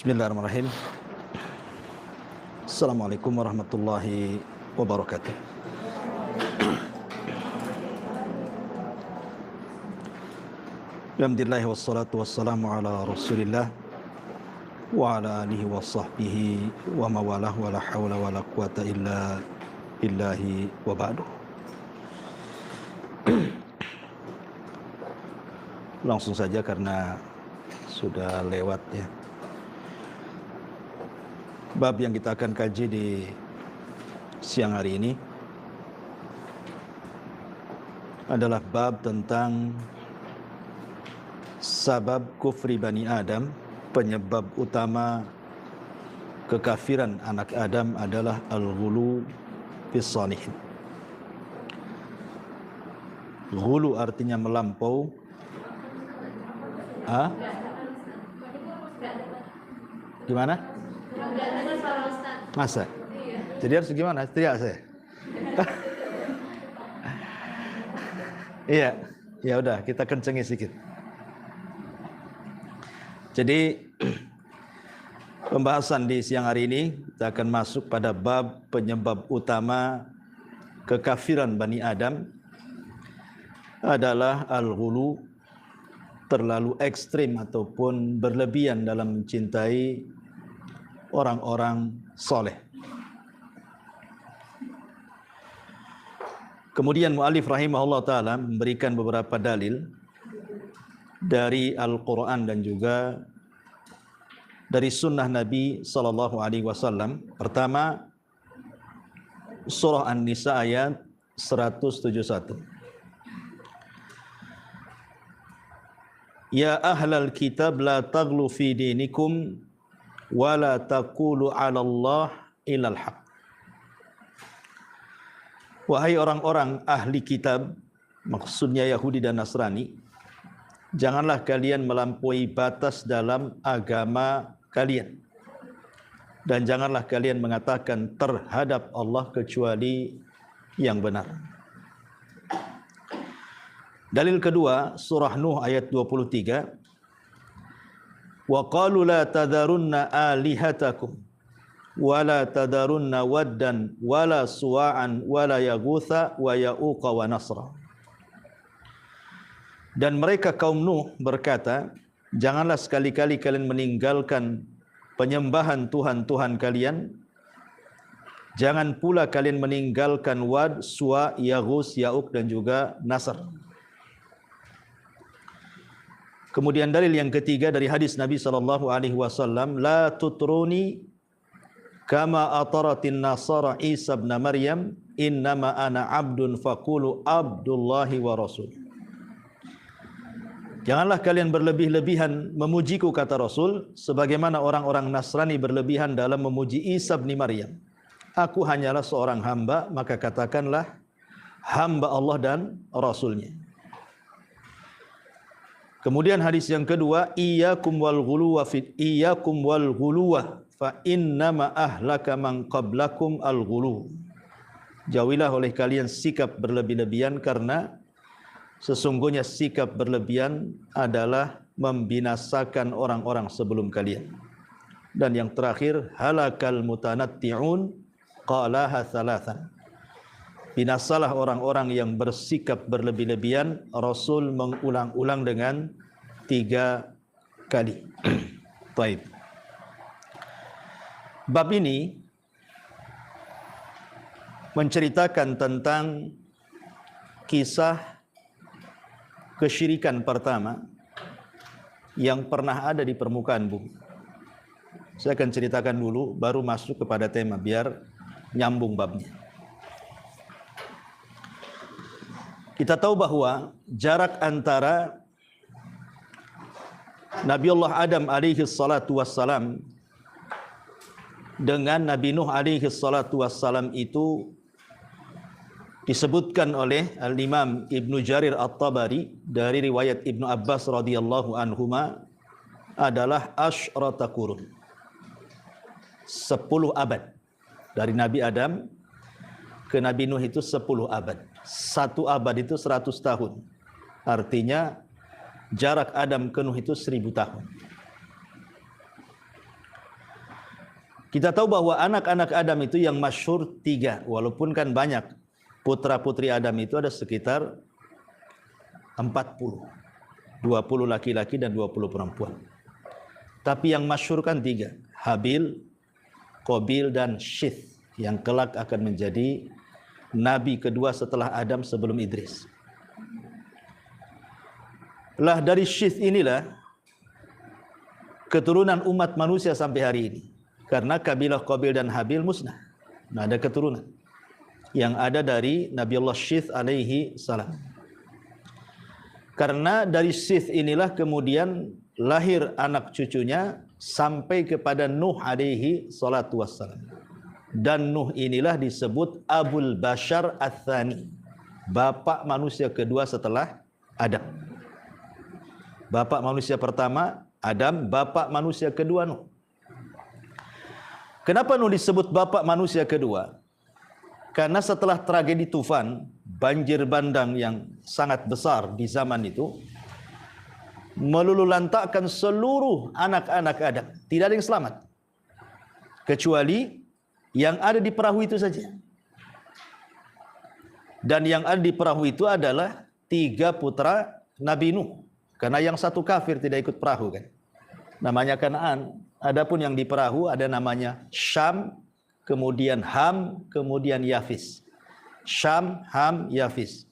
Bismillahirrahmanirrahim. Assalamualaikum warahmatullahi wabarakatuh. Alhamdulillah wassalatu wassalamu ala Rasulillah wa ala alihi wa sahbihi wa mawalah wa la hawla wa la quwata illa billahi wa ba'du. Langsung saja karena sudah lewat ya. Bab yang kita akan kaji di siang hari ini adalah bab tentang sabab kufri Bani Adam. Penyebab utama kekafiran anak Adam adalah al-ghulu fis salihin. Ghulu artinya melampau. Gimana? Masa? Jadi harus gimana? Teriak saya. Iya, ya udah kita kencengi sedikit. Jadi pembahasan di siang hari ini kita akan masuk pada bab penyebab utama kekafiran Bani Adam adalah al-ghulu, terlalu ekstrim ataupun berlebihan dalam mencintai orang-orang soleh. Kemudian mu'alif rahimahullah ta'ala memberikan beberapa dalil dari Al-Quran dan juga dari sunnah Nabi SAW. Pertama, surah An-Nisa ayat 171. Ya ahlal kitab la taghlu fi dinikum wa la taqulu 'ala Allah illal haq. Wahai orang-orang ahli kitab, maksudnya Yahudi dan Nasrani, janganlah kalian melampaui batas dalam agama kalian. Dan janganlah kalian mengatakan terhadap Allah kecuali yang benar. Dalil kedua, surah Nuh ayat 23. Wa qalu la tadharunna alihatakum wa la tadharunna waddan wa la suwa'an wa la yaghutha wa ya'uqa wa nasra. Dan mereka kaum Nuh berkata, janganlah sekali-kali kalian meninggalkan penyembahan Tuhan-Tuhan kalian. Jangan pula kalian meninggalkan Wad, Suwa, Yaghus, Ya'uq dan juga Nasr. Kemudian dalil yang ketiga dari hadis Nabi SAW, la tutruni kama ataratin nasara Isa ibn Maryam, innama ana abdun faqulu abdullahi wa rasul. Janganlah kalian berlebih-lebihan memujiku, kata Rasul, sebagaimana orang-orang Nasrani berlebihan dalam memuji Isa bin Maryam. Aku hanyalah seorang hamba, maka katakanlah hamba Allah dan Rasulnya. Kemudian hadis yang kedua, iyyakum wal ghuluwa fa innama ahlaka man qablakum al ghulu. Jauhilah oleh kalian sikap berlebih-lebihan, karena sesungguhnya sikap berlebihan adalah membinasakan orang-orang sebelum kalian. Dan yang terakhir, halakal mutanatti'un qalaha thalathan. Binasalah orang-orang yang bersikap berlebih-lebihan. Rasul mengulang-ulang dengan 3 kali. Baik. Bab ini menceritakan tentang kisah kesyirikan pertama yang pernah ada di permukaan bumi. Saya akan ceritakan dulu, baru masuk kepada tema, biar nyambung babnya. Kita tahu bahwa jarak antara Nabiullah Adam alaihi salatu wassalam dengan Nabi Nuh alaihi salatu wassalam itu disebutkan oleh Al-Imam Ibnu Jarir At-Tabari dari riwayat Ibnu Abbas radhiyallahu anhuma adalah asyrata qurun. 10 abad. Dari Nabi Adam ke Nabi Nuh itu 10 abad. 1 abad itu 100 tahun. Artinya jarak Adam ke Nuh itu 1000 tahun. Kita tahu bahwa anak-anak Adam itu yang masyhur 3, walaupun kan banyak. Putra-putri Adam itu ada sekitar 40. 20 laki-laki dan 20 perempuan. Tapi yang masyhur kan 3. Habil, Qabil, dan Syith. Yang kelak akan menjadi nabi kedua setelah Adam sebelum Idris. Lah dari Syith inilah keturunan umat manusia sampai hari ini. Karena kabilah Qabil dan Habil musnah. Nah, ada keturunan yang ada dari Nabi Allah Syith alaihi salam. Karena dari Syith inilah kemudian lahir anak cucunya sampai kepada Nuh alaihi salatu wassalam. Dan Nuh inilah disebut Abul Bashar Ats-Tsani, bapak manusia kedua setelah Adam. Bapak manusia pertama Adam, bapak manusia kedua Nuh. Kenapa Nuh disebut bapak manusia kedua? Karena setelah tragedi tufan, banjir bandang yang sangat besar di zaman itu, melululantakkan seluruh anak-anak Adam. Tidak ada yang selamat. Kecuali yang ada di perahu itu saja. Dan yang ada di perahu itu adalah 3 putra Nabi Nuh. Karena yang satu kafir tidak ikut perahu kan. Namanya Kanaan. Adapun yang di perahu ada namanya Syam, kemudian Ham, kemudian Yafis. Syam, Ham, Yafis.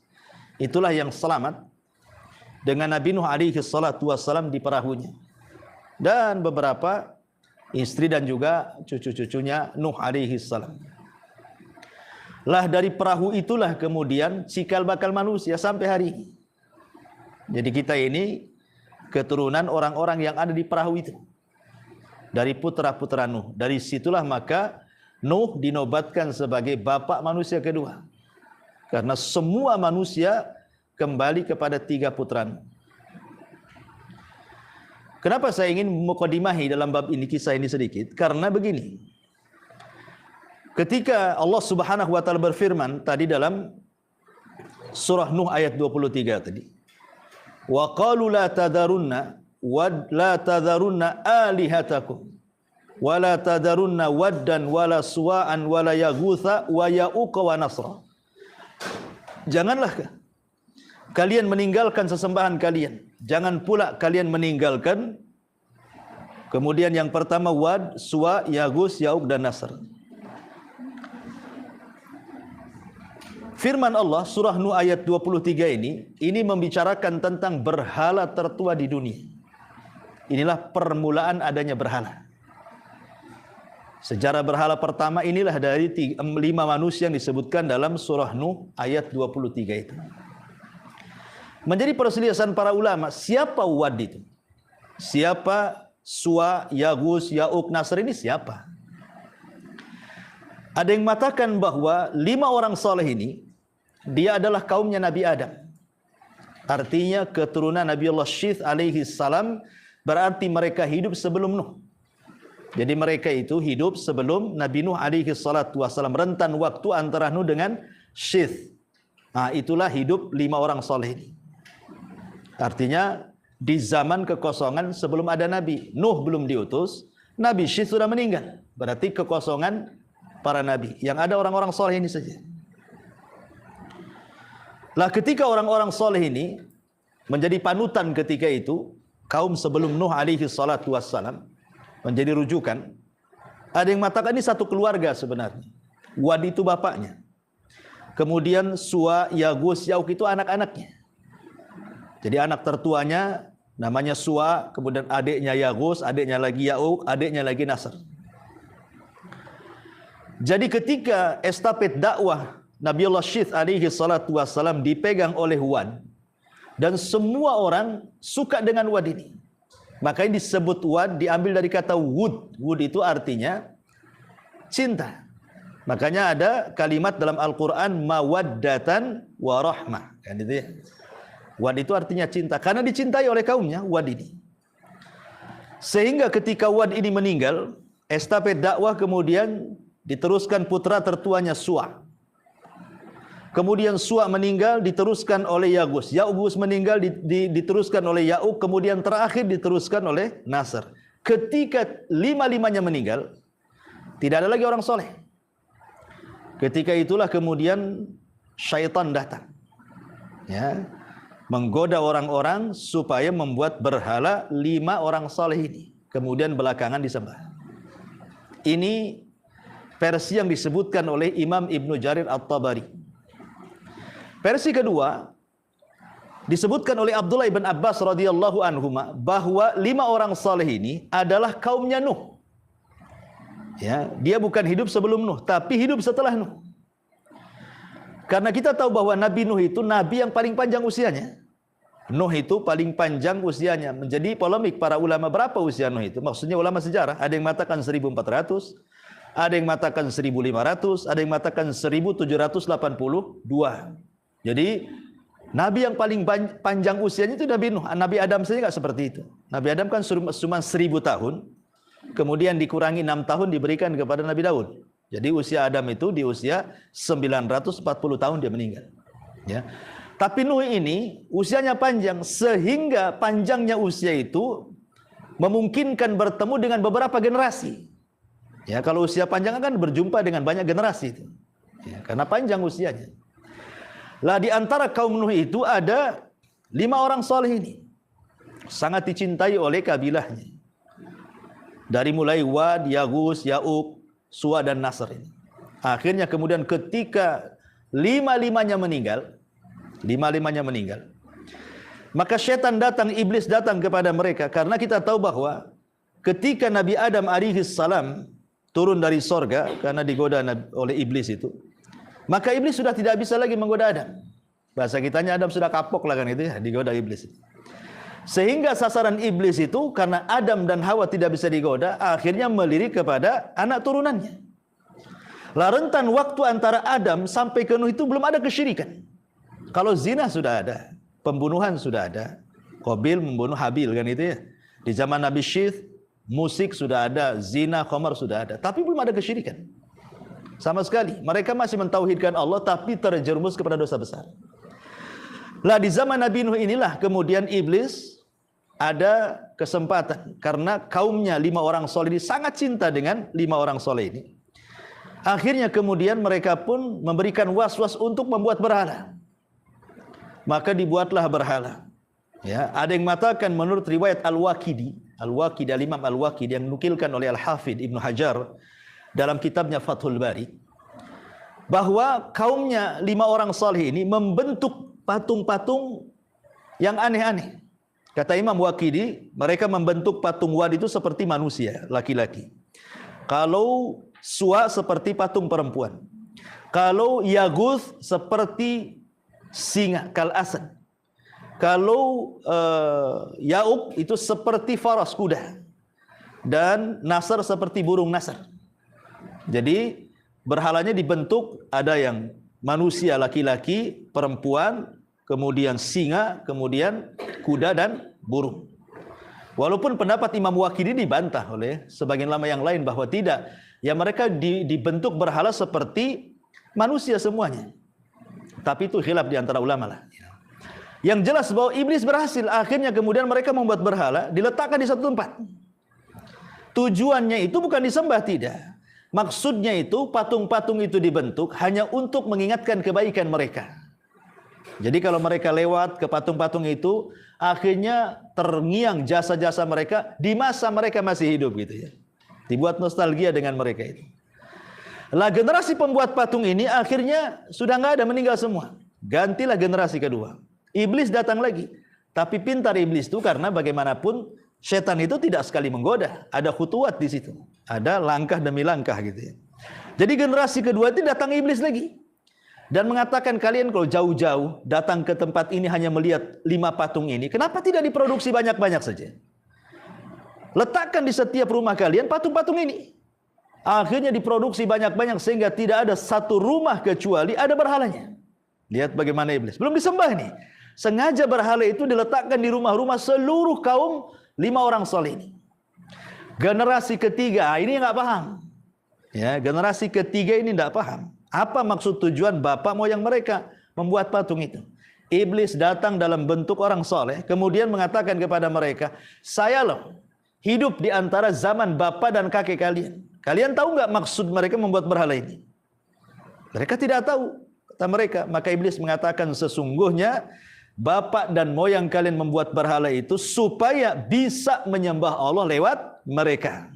Itulah yang selamat dengan Nabi Nuh alaihi salatu wassalam di perahunya. Dan beberapa istri dan juga cucu-cucunya Nuh alaihi salam. Lah dari perahu itulah kemudian cikal bakal manusia sampai hari ini. Jadi kita ini keturunan orang-orang yang ada di perahu itu. Dari putra-putra Nuh. Dari situlah maka Nuh dinobatkan sebagai bapak manusia kedua. Karena semua manusia kembali kepada 3 putra Nuh. Kenapa saya ingin mukadimahi dalam bab ini, kisah ini sedikit? Karena begini. Ketika Allah Subhanahu wa taala berfirman tadi dalam surah Nuh ayat 23 tadi. Wa qalu la tadarunna wa la tadarunna alihatakum wa la tadarunna waddan wa la suwa'an wa la yaghutha wa ya'uqa wa nasra. Janganlah kalian meninggalkan sesembahan kalian. Jangan pula kalian meninggalkan kemudian yang pertama Wad, Suwa, Yaghus, Ya'uq dan Nasr. Firman Allah surah Nuh ayat 23 ini membicarakan tentang berhala tertua di dunia. Inilah permulaan adanya berhala. Sejarah berhala pertama inilah dari 5 manusia yang disebutkan dalam surah Nuh ayat 23 itu. Menjadi perselisihan para ulama, siapa Wad itu? Siapa Suwa, Yaghus, Ya'uq, Nasr ini siapa? Ada yang mengatakan bahwa 5 orang soleh ini dia adalah kaumnya Nabi Adam. Artinya keturunan Nabi Allah Syith alaihi salam, berarti mereka hidup sebelum Nuh. Jadi mereka itu hidup sebelum Nabi Nuh alaihi salatu wasalam, rentan waktu antara Nuh dengan Syith. Nah, itulah hidup 5 orang soleh ini. Artinya di zaman kekosongan sebelum ada Nabi. Nuh belum diutus, Nabi Syith sudah meninggal. Berarti kekosongan para nabi. Yang ada orang-orang soleh ini saja. Lah ketika orang-orang soleh ini menjadi panutan ketika itu, kaum sebelum Nuh alaihi salatu wassalam, menjadi rujukan. Ada yang mengatakan ini satu keluarga sebenarnya. Wad itu bapaknya. Kemudian Suwa, Yaghus, Ya'uq itu anak-anaknya. Jadi anak tertuanya namanya Suwa, kemudian adiknya Yaghus, adiknya lagi Ya'uq, adiknya lagi Nasr. Jadi ketika estafet dakwah Nabi Allah Syith alaihi salatu wassalam dipegang oleh Wad, dan semua orang suka dengan Wad ini. Makanya disebut Wad diambil dari kata wud. Wud itu artinya cinta. Makanya ada kalimat dalam Al-Quran mawaddatan wa rahmah. Kan itu ya. Wad itu artinya cinta. Karena dicintai oleh kaumnya Wad ini. Sehingga ketika Wad ini meninggal, estafet dakwah kemudian diteruskan putra tertuanya Suwa. Kemudian Suwa meninggal, diteruskan oleh Yaghus. Yaghus meninggal, diteruskan oleh Ya'uq. Kemudian terakhir diteruskan oleh Nasr. Ketika 5-5-nya meninggal, Tidak ada lagi orang soleh. Ketika itulah kemudian syaitan datang, ya, menggoda orang-orang supaya membuat berhala 5 orang soleh ini, kemudian belakangan disembah. Ini versi yang disebutkan oleh Imam Ibnu Jarir At-Tabari. Versi kedua disebutkan oleh Abdullah ibn Abbas radhiyallahu anhuma bahwa 5 orang saleh ini adalah kaumnya Nuh. Ya, dia bukan hidup sebelum Nuh, tapi hidup setelah Nuh. Karena kita tahu bahwa Nabi Nuh itu nabi yang paling panjang usianya. Nuh itu paling panjang usianya. Menjadi polemik para ulama berapa usia Nuh itu. Maksudnya ulama sejarah, ada yang mengatakan 1400, ada yang mengatakan 1500, ada yang mengatakan 1782. Jadi Nabi yang paling panjang usianya itu Nabi Nuh. Nabi Adam saja nggak seperti itu. Nabi Adam kan cuma 1000 tahun. Kemudian dikurangi 6 tahun diberikan kepada Nabi Daud. Jadi usia Adam itu di usia 940 tahun dia meninggal. Ya. Tapi Nuh ini usianya panjang. Sehingga panjangnya usia itu memungkinkan bertemu dengan beberapa generasi. Ya, kalau usia panjang kan berjumpa dengan banyak generasi itu. Ya, karena panjang usianya. Lah di antara kaum Nuh itu ada 5 orang soleh ini. Sangat dicintai oleh kabilahnya. Dari mulai Wad, Yagus, Ya'ub, Suwa dan Nasr ini. Akhirnya kemudian ketika 5-5-nya meninggal, maka syaitan datang, iblis datang kepada mereka. Karena kita tahu bahwa ketika Nabi Adam alaihis salam turun dari sorga karena digoda oleh iblis itu, maka iblis sudah tidak bisa lagi menggoda Adam. Bahasa kitanya Adam sudah kapok lah kan itu ya, digoda iblis. Sehingga sasaran iblis itu karena Adam dan Hawa tidak bisa digoda, akhirnya melirik kepada anak turunannya. Lah rentan waktu antara Adam sampai ke Nuh itu belum ada kesyirikan. Kalau zina sudah ada, pembunuhan sudah ada. Qabil membunuh Habil kan itu ya. Di zaman Nabi Syith, musik sudah ada, zina, khamar sudah ada, tapi belum ada kesyirikan. Sama sekali. Mereka masih mentauhidkan Allah tapi terjerumus kepada dosa besar. Lah di zaman Nabi Nuh inilah kemudian iblis ada kesempatan. Karena kaumnya 5 orang soleh ini sangat cinta dengan 5 orang soleh ini. Akhirnya kemudian mereka pun memberikan was-was untuk membuat berhala. Maka dibuatlah berhala. Ya, ada yang mengatakan menurut riwayat Al-Waqidi Al-Imam Al-Waqidi yang dinukilkan oleh Al-Hafidh Ibnu Hajar dalam kitabnya Fathul Bari, bahwa kaumnya 5 orang salih ini membentuk patung-patung yang aneh-aneh. Kata Imam Waqidi, mereka membentuk patung Wad itu seperti manusia, laki-laki. Kalau Suwa seperti patung perempuan. Kalau Yaguth seperti singa, kal asad. Kalau Ya'ub itu seperti faras, kuda. Dan Nasr seperti burung nasr. Jadi berhalanya dibentuk, ada yang manusia laki-laki, perempuan, kemudian singa, kemudian kuda dan burung. Walaupun pendapat Imam Waqidi dibantah oleh sebagian ulama yang lain bahwa tidak, ya mereka dibentuk berhala seperti manusia semuanya. Tapi itu khilaf di antara ulama lah. Yang jelas bahwa iblis berhasil, akhirnya kemudian mereka membuat berhala, diletakkan di satu tempat. Tujuannya itu bukan disembah, tidak. Maksudnya itu patung-patung itu dibentuk hanya untuk mengingatkan kebaikan mereka. Jadi kalau mereka lewat ke patung-patung itu, akhirnya terngiang jasa-jasa mereka di masa mereka masih hidup gitu ya. Dibuat nostalgia dengan mereka itu. Lah generasi pembuat patung ini akhirnya sudah nggak ada, meninggal semua. Gantilah generasi kedua. Iblis datang lagi. Tapi pintar iblis itu karena bagaimanapun setan itu tidak sekali menggoda. Ada khutuwat di situ. Ada langkah demi langkah gitu ya. Jadi generasi kedua itu datang iblis lagi. Dan mengatakan, kalian kalau jauh-jauh datang ke tempat ini hanya melihat 5 patung ini, kenapa tidak diproduksi banyak-banyak saja? Letakkan di setiap rumah kalian patung-patung ini. Akhirnya diproduksi banyak-banyak sehingga tidak ada satu rumah kecuali ada berhalanya. Lihat bagaimana iblis. Belum disembah nih. Sengaja berhala itu diletakkan di rumah-rumah seluruh kaum 5 orang soleh ini. Generasi ketiga ini nggak paham. Ya, generasi ketiga ini nggak paham. Apa maksud tujuan bapak moyang mereka membuat patung itu? Iblis datang dalam bentuk orang soleh, kemudian mengatakan kepada mereka, saya loh hidup di antara zaman bapak dan kakek kalian. kalian tahu nggak maksud mereka membuat berhala ini? Mereka tidak tahu, kata mereka. Maka iblis mengatakan, sesungguhnya bapak dan moyang kalian membuat berhala itu supaya bisa menyembah Allah lewat mereka.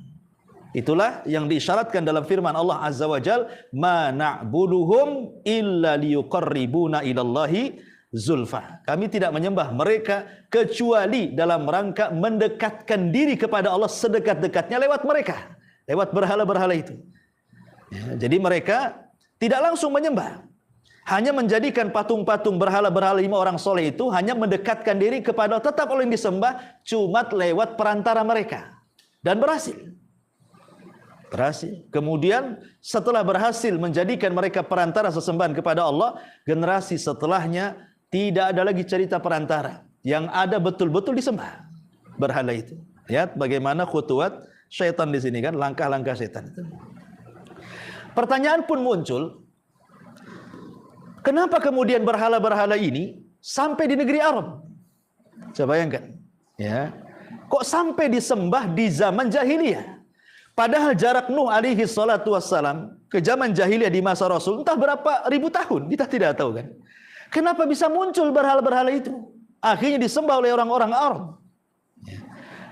Itulah yang diisyaratkan dalam firman Allah Azza wa Jal, ma na'buduhum illa liyuqarribuna ilallahi zulfa. Kami tidak menyembah mereka kecuali dalam rangka mendekatkan diri kepada Allah sedekat-dekatnya lewat mereka, lewat berhala-berhala itu. Ya, jadi mereka tidak langsung menyembah, hanya menjadikan patung-patung berhala-berhala 5 orang soleh itu hanya mendekatkan diri kepada Allah, tetap oleh yang disembah cuma lewat perantara mereka, dan berhasil. Kemudian setelah berhasil menjadikan mereka perantara sesembahan kepada Allah, generasi setelahnya tidak ada lagi cerita perantara, yang ada betul-betul disembah berhala itu. Lihat bagaimana khutuwat syaitan di sini kan, langkah-langkah syaitan itu. Pertanyaan pun muncul, kenapa kemudian berhala-berhala ini sampai di negeri Arab? Coba bayangkan, ya, kok sampai disembah di zaman jahiliyah? Padahal jarak Nuh alaihi salatu wassalam ke zaman jahiliyah di masa Rasul entah berapa ribu tahun, kita tidak tahu kan. Kenapa bisa muncul berhala-berhala itu? Akhirnya disembah oleh orang-orang Arab.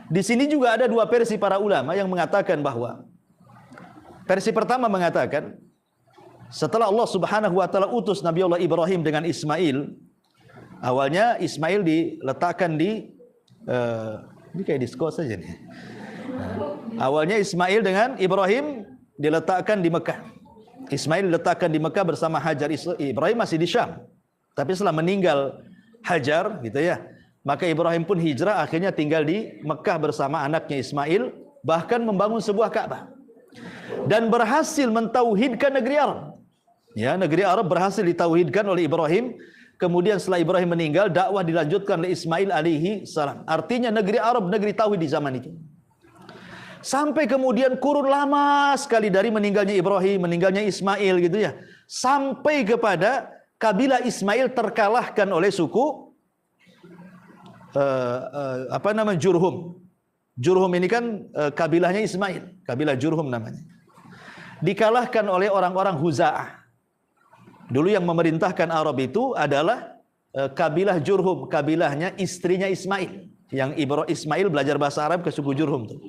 Di sini juga ada 2 versi para ulama yang mengatakan bahwa versi pertama mengatakan setelah Allah Subhanahu wa taala utus Nabi Allah Ibrahim dengan Ismail, awalnya Ismail diletakkan di ini kayak diskon saja nih. Awalnya Ismail dengan Ibrahim diletakkan di Mekah. Ismail diletakkan di Mekah bersama Hajar. Ibrahim masih di Syam. Tapi setelah meninggal Hajar, gitu ya, maka Ibrahim pun hijrah, akhirnya tinggal di Mekah bersama anaknya Ismail, bahkan membangun sebuah Ka'bah. Dan berhasil mentauhidkan negeri Arab. Ya, negeri Arab berhasil ditauhidkan oleh Ibrahim. Kemudian setelah Ibrahim meninggal, dakwah dilanjutkan oleh Ismail alaihi salam. Artinya negeri Arab, negeri tauhid di zaman itu. Sampai kemudian kurun lama sekali dari meninggalnya Ibrahim, meninggalnya Ismail gitu ya, sampai kepada kabilah Ismail terkalahkan oleh suku Jurhum. Jurhum ini kan kabilahnya Ismail, kabilah Jurhum namanya. Dikalahkan oleh orang-orang Huza'ah. Dulu yang memerintahkan Arab itu adalah kabilah Jurhum, kabilahnya istrinya Ismail. Yang Ismail belajar bahasa Arab ke suku Jurhum tuh.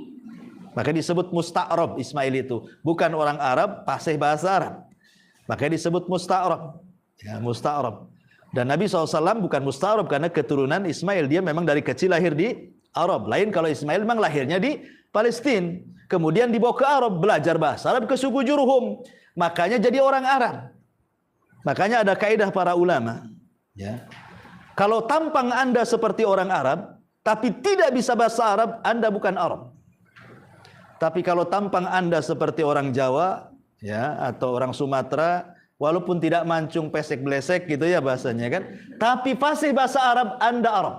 Maka disebut musta'rab Ismail itu. Bukan orang Arab, fasih bahasa Arab. Maka disebut musta'rab. Ya, musta'rab. Dan Nabi SAW bukan musta'rab karena keturunan Ismail. Dia memang dari kecil lahir di Arab. Lain kalau Ismail memang lahirnya di Palestina. Kemudian dibawa ke Arab, belajar bahasa Arab ke suku Jurhum. Makanya jadi orang Arab. Makanya ada kaidah para ulama. Ya. Kalau tampang Anda seperti orang Arab, tapi tidak bisa bahasa Arab, Anda bukan Arab. Tapi kalau tampang Anda seperti orang Jawa, ya, atau orang Sumatera, walaupun tidak mancung pesek-blesek gitu ya bahasanya kan, tapi fasih bahasa Arab, Anda Arab.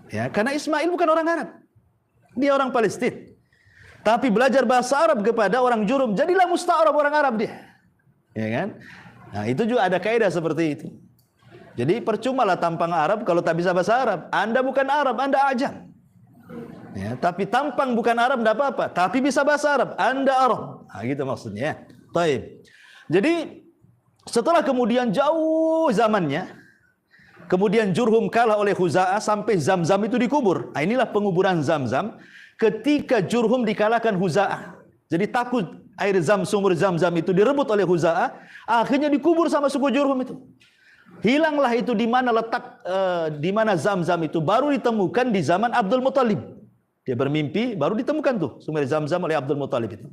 Ya, karena Ismail bukan orang Arab. Dia orang Palestina. Tapi belajar bahasa Arab kepada orang Jurhum, jadilah musta'rab orang Arab dia. Ya kan? Nah, itu juga ada kaidah seperti itu. Jadi percumalah tampang Arab kalau tak bisa bahasa Arab. Anda bukan Arab, Anda ajam. Ya, tapi tampang bukan Arab tidak apa-apa, tapi bisa bahasa Arab, Anda Arab. Nah, gitu maksudnya. Taib. Jadi setelah kemudian jauh zamannya, kemudian Jurhum kalah oleh Khuza'ah sampai Zam-Zam itu dikubur. Nah, inilah penguburan Zam-Zam ketika Jurhum dikalahkan Khuza'ah. Jadi takut air sumur Zam-Zam itu direbut oleh Khuza'ah, akhirnya dikubur sama suku Jurhum itu. Hilanglah itu di mana letak di mana Zam-Zam itu baru ditemukan di zaman Abdul Muthalib. Dia bermimpi, baru ditemukan tuh sumber Zam-Zam oleh Abdul Muthalib itu.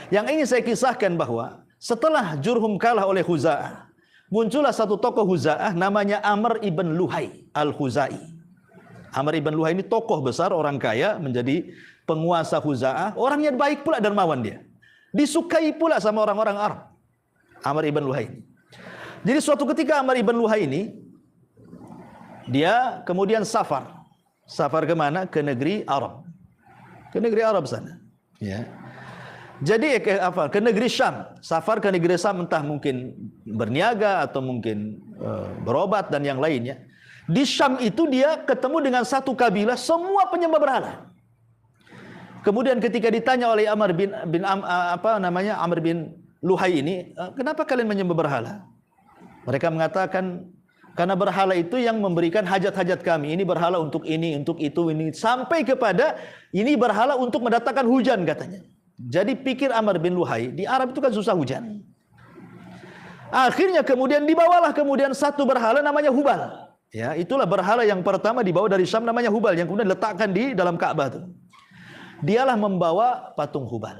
Yang ingin saya kisahkan bahwa setelah Jurhum kalah oleh Khuza'ah, muncullah satu tokoh Khuza'ah namanya Amr ibn Luhai al-Khuzai. Amr ibn Luhai ini tokoh besar, orang kaya, menjadi penguasa Khuza'ah. Orangnya baik pula, dermawan dia. Disukai pula sama orang-orang Arab. Amr ibn Luhai. Jadi suatu ketika Amr ibn Luhai ini, dia kemudian safar. Safar ke mana? Ke negeri Arab. Ke negeri Arab sana. Ya. Jadi ke negeri Syam. Safar ke negeri Syam, entah mungkin berniaga atau mungkin berobat dan yang lainnya. Di Syam itu dia ketemu dengan satu kabilah semua penyembah berhala. Kemudian ketika ditanya oleh Amr bin Luhai ini, kenapa kalian menyembah berhala? Mereka mengatakan, karena berhala itu yang memberikan hajat-hajat kami. Ini berhala untuk ini, untuk itu, ini. Sampai kepada ini berhala untuk mendatangkan hujan katanya. Jadi pikir Amr bin Luhai, di Arab itu kan susah hujan. Akhirnya kemudian dibawalah kemudian satu berhala namanya Hubal. Ya, itulah berhala yang pertama dibawa dari Syam namanya Hubal, yang kemudian diletakkan di dalam Ka'bah itu. Dialah membawa patung Hubal.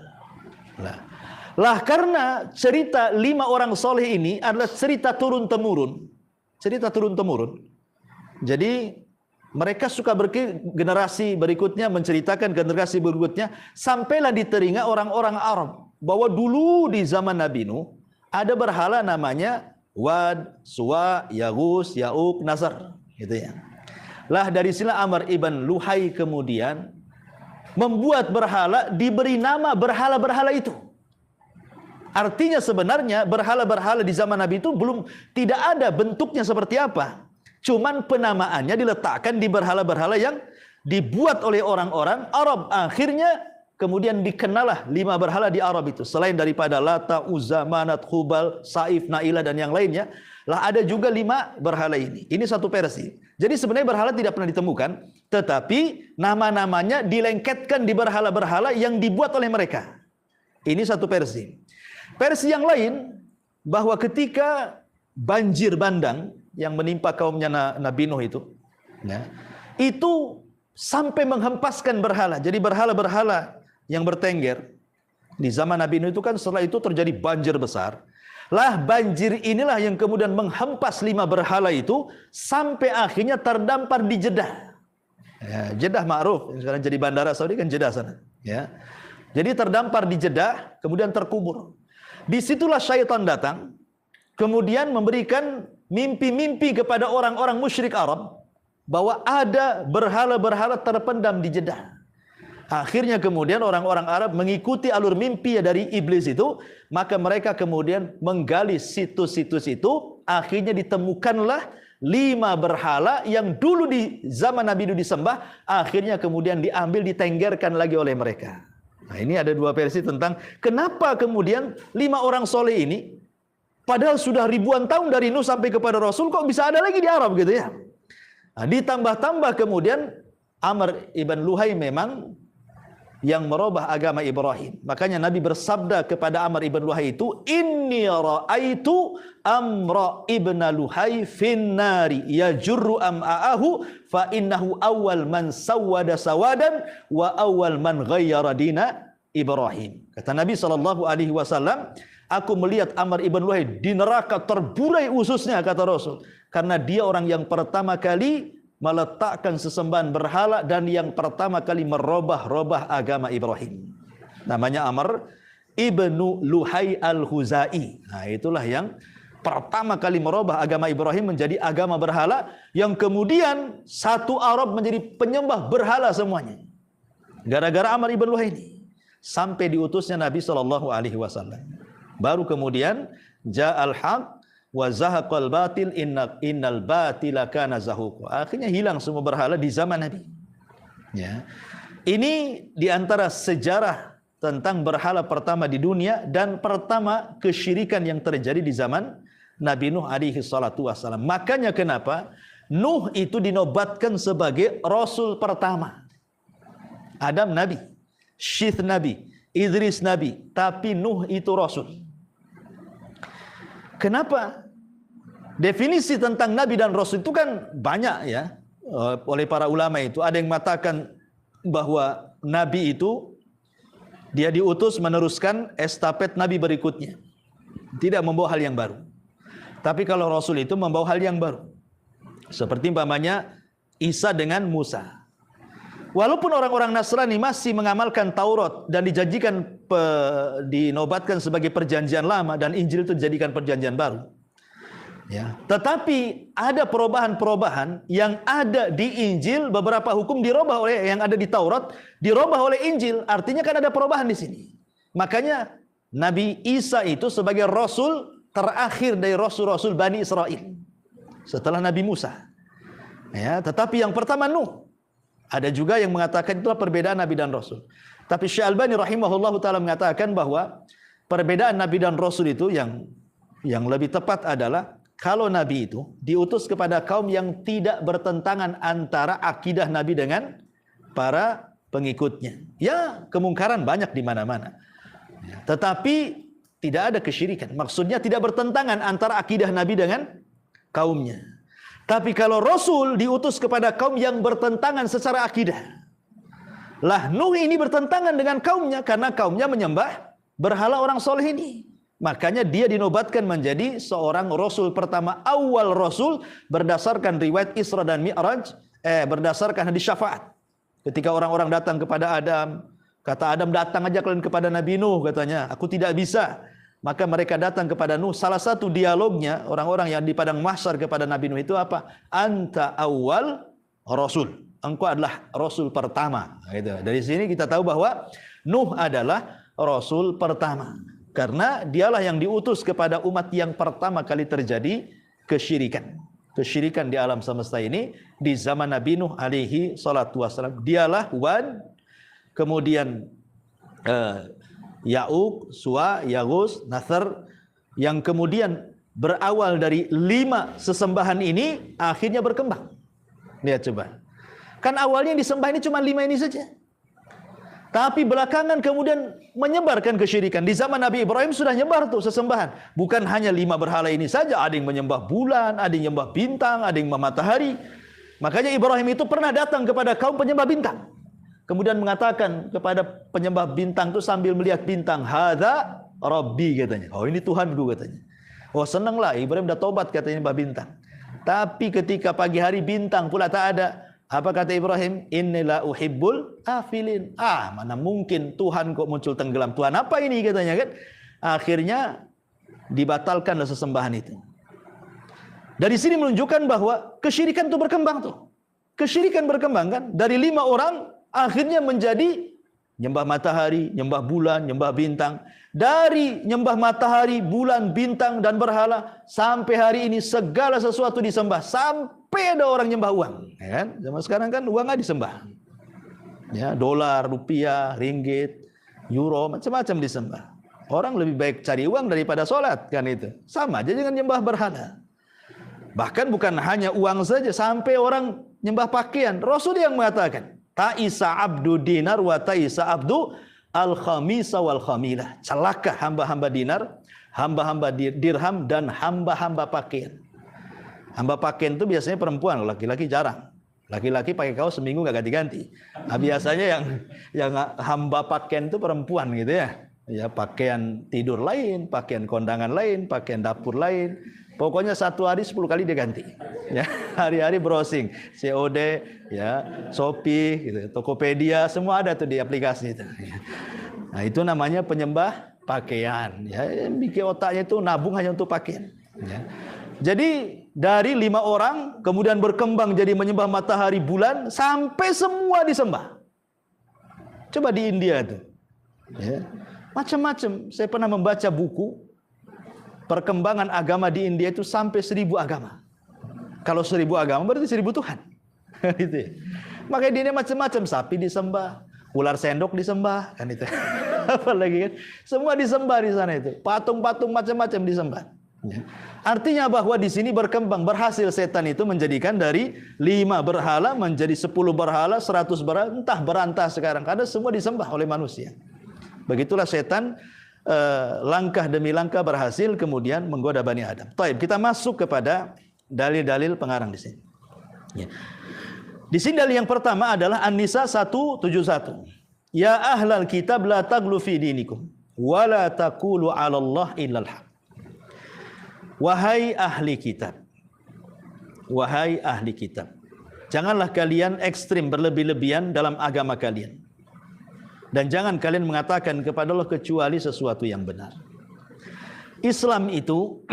Lah karena cerita 5 orang soleh ini adalah cerita turun-temurun. Cerita turun-temurun. Jadi mereka suka generasi berikutnya menceritakan generasi berikutnya, sampailah di telinga orang-orang Arab bahwa dulu di zaman Nabi Nuh ada berhala namanya Wad, Suwa, Yaghus, Ya'uq, Nasr, gitu ya. Lah dari sini Amr ibn Luhai kemudian membuat berhala, diberi nama berhala-berhala itu. Artinya sebenarnya berhala-berhala di zaman Nabi itu tidak ada bentuknya seperti apa. Cuman penamaannya diletakkan di berhala-berhala yang dibuat oleh orang-orang Arab. Akhirnya kemudian dikenallah 5 berhala di Arab itu. Selain daripada Lata, Uzza, Manat, Hubal, Saif, Na'ilah dan yang lainnya, lah ada juga 5 berhala ini. Ini satu versi. Jadi sebenarnya berhala tidak pernah ditemukan, tetapi nama-namanya dilengketkan di berhala-berhala yang dibuat oleh mereka. Ini satu versi. Versi yang lain, bahwa ketika banjir bandang yang menimpa kaumnya Nabi Nuh itu, ya, itu sampai menghempaskan berhala. Jadi berhala-berhala yang bertengger di zaman Nabi Nuh itu kan setelah itu terjadi banjir besar. Lah banjir inilah yang kemudian menghempas 5 berhala itu sampai akhirnya terdampar di Jeddah. Ya, Jeddah ma'ruf, sekarang jadi bandara Saudi kan Jeddah sana. Ya. Jadi terdampar di Jeddah, kemudian terkubur. Disitulah syaitan datang, kemudian memberikan mimpi-mimpi kepada orang-orang musyrik Arab bahwa ada berhala-berhala terpendam di Jeddah. Akhirnya kemudian orang-orang Arab mengikuti alur mimpi dari iblis itu, maka mereka kemudian menggali situs-situs itu, akhirnya ditemukanlah 5 berhala yang dulu di zaman Nabi itu disembah, akhirnya kemudian diambil, ditenggerkan lagi oleh mereka. Nah, ini ada 2 versi tentang kenapa kemudian 5 orang soleh ini, padahal sudah ribuan tahun dari Nuh sampai kepada Rasul, kok bisa ada lagi di Arab gitu ya. Nah, ditambah-tambah kemudian Amr ibn Luhai memang yang merubah agama Ibrahim. Makanya Nabi bersabda kepada Amr ibn Luhai itu, "Inni ra'aitu Amr ibn Luhai finnari yajurru am'aahu fa innahu awal man sawwada sawadan wa awal man ghayyara dina Ibrahim." Kata Nabi SAW, aku melihat Amr ibn Luhai di neraka terburai ususnya, kata Rasul. Karena dia orang yang pertama kali meletakkan sesembahan berhala dan yang pertama kali merubah agama Ibrahim. Namanya Amr ibnu Luhai al-Khuzai. Nah, itulah yang pertama kali merubah agama Ibrahim menjadi agama berhala, yang kemudian satu Arab menjadi penyembah berhala semuanya. Gara-gara Amr ibn Luhai ini. Sampai diutusnya Nabi SAW. Baru kemudian ja'al haq wa zahaqal batil innal batila kana zahuqa. Akhirnya hilang semua berhala di zaman Nabi. Ya. Ini diantara sejarah tentang berhala pertama di dunia dan pertama kesyirikan yang terjadi di zaman Nabi Nuh alaihi salatu wassalam. Makanya kenapa Nuh itu dinobatkan sebagai rasul pertama. Adam nabi, Syith nabi, Idris nabi, tapi Nuh itu rasul. Kenapa? Definisi tentang nabi dan rasul itu kan banyak ya oleh para ulama itu. Ada yang mengatakan bahwa nabi itu dia diutus meneruskan estafet nabi berikutnya, tidak membawa hal yang baru. Tapi kalau rasul itu membawa hal yang baru, seperti umpamanya Isa dengan Musa. Walaupun orang-orang Nasrani masih mengamalkan Taurat dan dinobatkan sebagai perjanjian lama, dan Injil itu dijadikan perjanjian baru. Ya. Tetapi ada perubahan-perubahan yang ada di Injil, beberapa hukum dirubah oleh yang ada di Taurat, dirubah oleh Injil. Artinya kan ada perubahan di sini. Makanya Nabi Isa itu sebagai rasul terakhir dari rasul-rasul Bani Israel setelah Nabi Musa. Ya, tetapi yang pertama Nuh. Ada juga yang mengatakan itulah perbedaan nabi dan rasul. Tapi Syekh Albani rahimahullahu taala mengatakan bahwa perbedaan nabi dan rasul itu yang lebih tepat adalah kalau nabi itu diutus kepada kaum yang tidak bertentangan antara akidah nabi dengan para pengikutnya. Ya, kemungkaran banyak di mana-mana. Tetapi tidak ada kesyirikan. Maksudnya tidak bertentangan antara akidah nabi dengan kaumnya. Tapi kalau rasul diutus kepada kaum yang bertentangan secara akidah. Lah Nuh ini bertentangan dengan kaumnya karena kaumnya menyembah berhala orang soleh ini. Makanya dia dinobatkan menjadi seorang rasul pertama, awal rasul berdasarkan riwayat Isra dan Mi'raj, berdasarkan hadis syafaat. Ketika orang-orang datang kepada Adam, kata Adam, datang aja kalian kepada Nabi Nuh, katanya, aku tidak bisa. Maka mereka datang kepada Nuh. Salah satu dialognya orang-orang yang di padang mahsyar kepada Nabi Nuh itu apa? Anta awal rasul. Engkau adalah rasul pertama. Gitu. Dari sini kita tahu bahwa Nuh adalah rasul pertama. Karena dialah yang diutus kepada umat yang pertama kali terjadi kesyirikan. Kesyirikan di alam semesta ini di zaman Nabi Nuh alaihi salatu wassalam. Dialah Wad, kemudian Ya'uq, Suwa, Yaghus, Nasr, yang kemudian berawal dari 5 sesembahan ini akhirnya berkembang. Lihat coba. Kan awalnya yang disembah ini cuma 5 ini saja. Tapi belakangan kemudian menyebarkan kesyirikan. Di zaman Nabi Ibrahim sudah nyebar tuh sesembahan. Bukan hanya 5 berhala ini saja. Ada yang menyembah bulan, ada yang menyembah bintang, ada yang menyembah matahari. Makanya Ibrahim itu pernah datang kepada kaum penyembah bintang. Kemudian mengatakan kepada penyembah bintang itu sambil melihat bintang. Hadza Rabbi, katanya. Oh, ini Tuhanku, katanya. Oh, senanglah Ibrahim dah tobat, katanya, menyembah bintang. Tapi ketika pagi hari bintang pula tak ada. Apa kata Ibrahim? Innila uhibbul afilin. Mana mungkin Tuhan kok muncul tenggelam. Tuhan apa ini, katanya kan? Akhirnya dibatalkanlah sesembahan itu. Dari sini menunjukkan bahwa kesyirikan itu berkembang tuh. Kesyirikan berkembang kan? Dari 5 orang akhirnya menjadi nyembah matahari, nyembah bulan, nyembah bintang. Dari nyembah matahari, bulan, bintang dan berhala sampai hari ini segala sesuatu disembah. Sampai ada orang nyembah uang, ya kan? Zaman sekarang kan uang nggak disembah. Ya, dolar, rupiah, ringgit, euro, macam-macam disembah. Orang lebih baik cari uang daripada sholat, kan itu. Sama aja dengan nyembah berhala. Bahkan bukan hanya uang saja, sampai orang nyembah pakaian. Rasul yang mengatakan, ta'isa abdu dinar wa ta'isa abdu al-khamisa wal khamilah. Celaka hamba-hamba dinar, hamba-hamba dirham, dan hamba-hamba pakaian. Hamba pakaian itu biasanya perempuan, laki-laki jarang. Laki-laki pakai kaos seminggu nggak ganti-ganti. Nah, biasanya yang hamba pakaian itu perempuan gitu ya. Ya, pakaian tidur lain, pakaian kondangan lain, pakaian dapur lain. Pokoknya satu hari 10 kali dia ganti. Ya, hari-hari browsing, COD, ya, Shopee, gitu, Tokopedia, semua ada tuh di aplikasi itu. Nah, itu namanya penyembah pakaian. Ya, bikin otaknya itu nabung hanya untuk pakaian. Ya. Jadi dari 5 orang kemudian berkembang jadi menyembah matahari, bulan, sampai semua disembah. Coba di India itu, ya, macam-macam. Saya pernah membaca buku perkembangan agama di India itu sampai 1000 agama. Kalau 1000 agama berarti 1000 Tuhan. Gitu ya. Makanya di India macam-macam, sapi disembah, ular sendok disembah, kan itu. Apalagi kan, semua disembah di sana itu. Patung-patung macam-macam disembah. Ya. Artinya bahwa di sini berkembang, berhasil setan itu menjadikan dari 5 berhala menjadi 10 berhala, 100 berhala, entah berantah sekarang. Karena semua disembah oleh manusia. Begitulah setan langkah demi langkah berhasil kemudian menggoda Bani Adam. Taib, kita masuk kepada dalil-dalil pengarang di sini. Ya. Di sini dalil yang pertama adalah An-Nisa 171. Ya ahlal kitab la taghlu fi dinikum wa la taqulu 'ala Allah illal haq. Wahai ahli kitab. Wahai ahli kitab. Janganlah kalian ekstrim berlebih-lebihan dalam agama kalian. Dan jangan kalian mengatakan kepada Allah kecuali sesuatu yang benar. Islam itu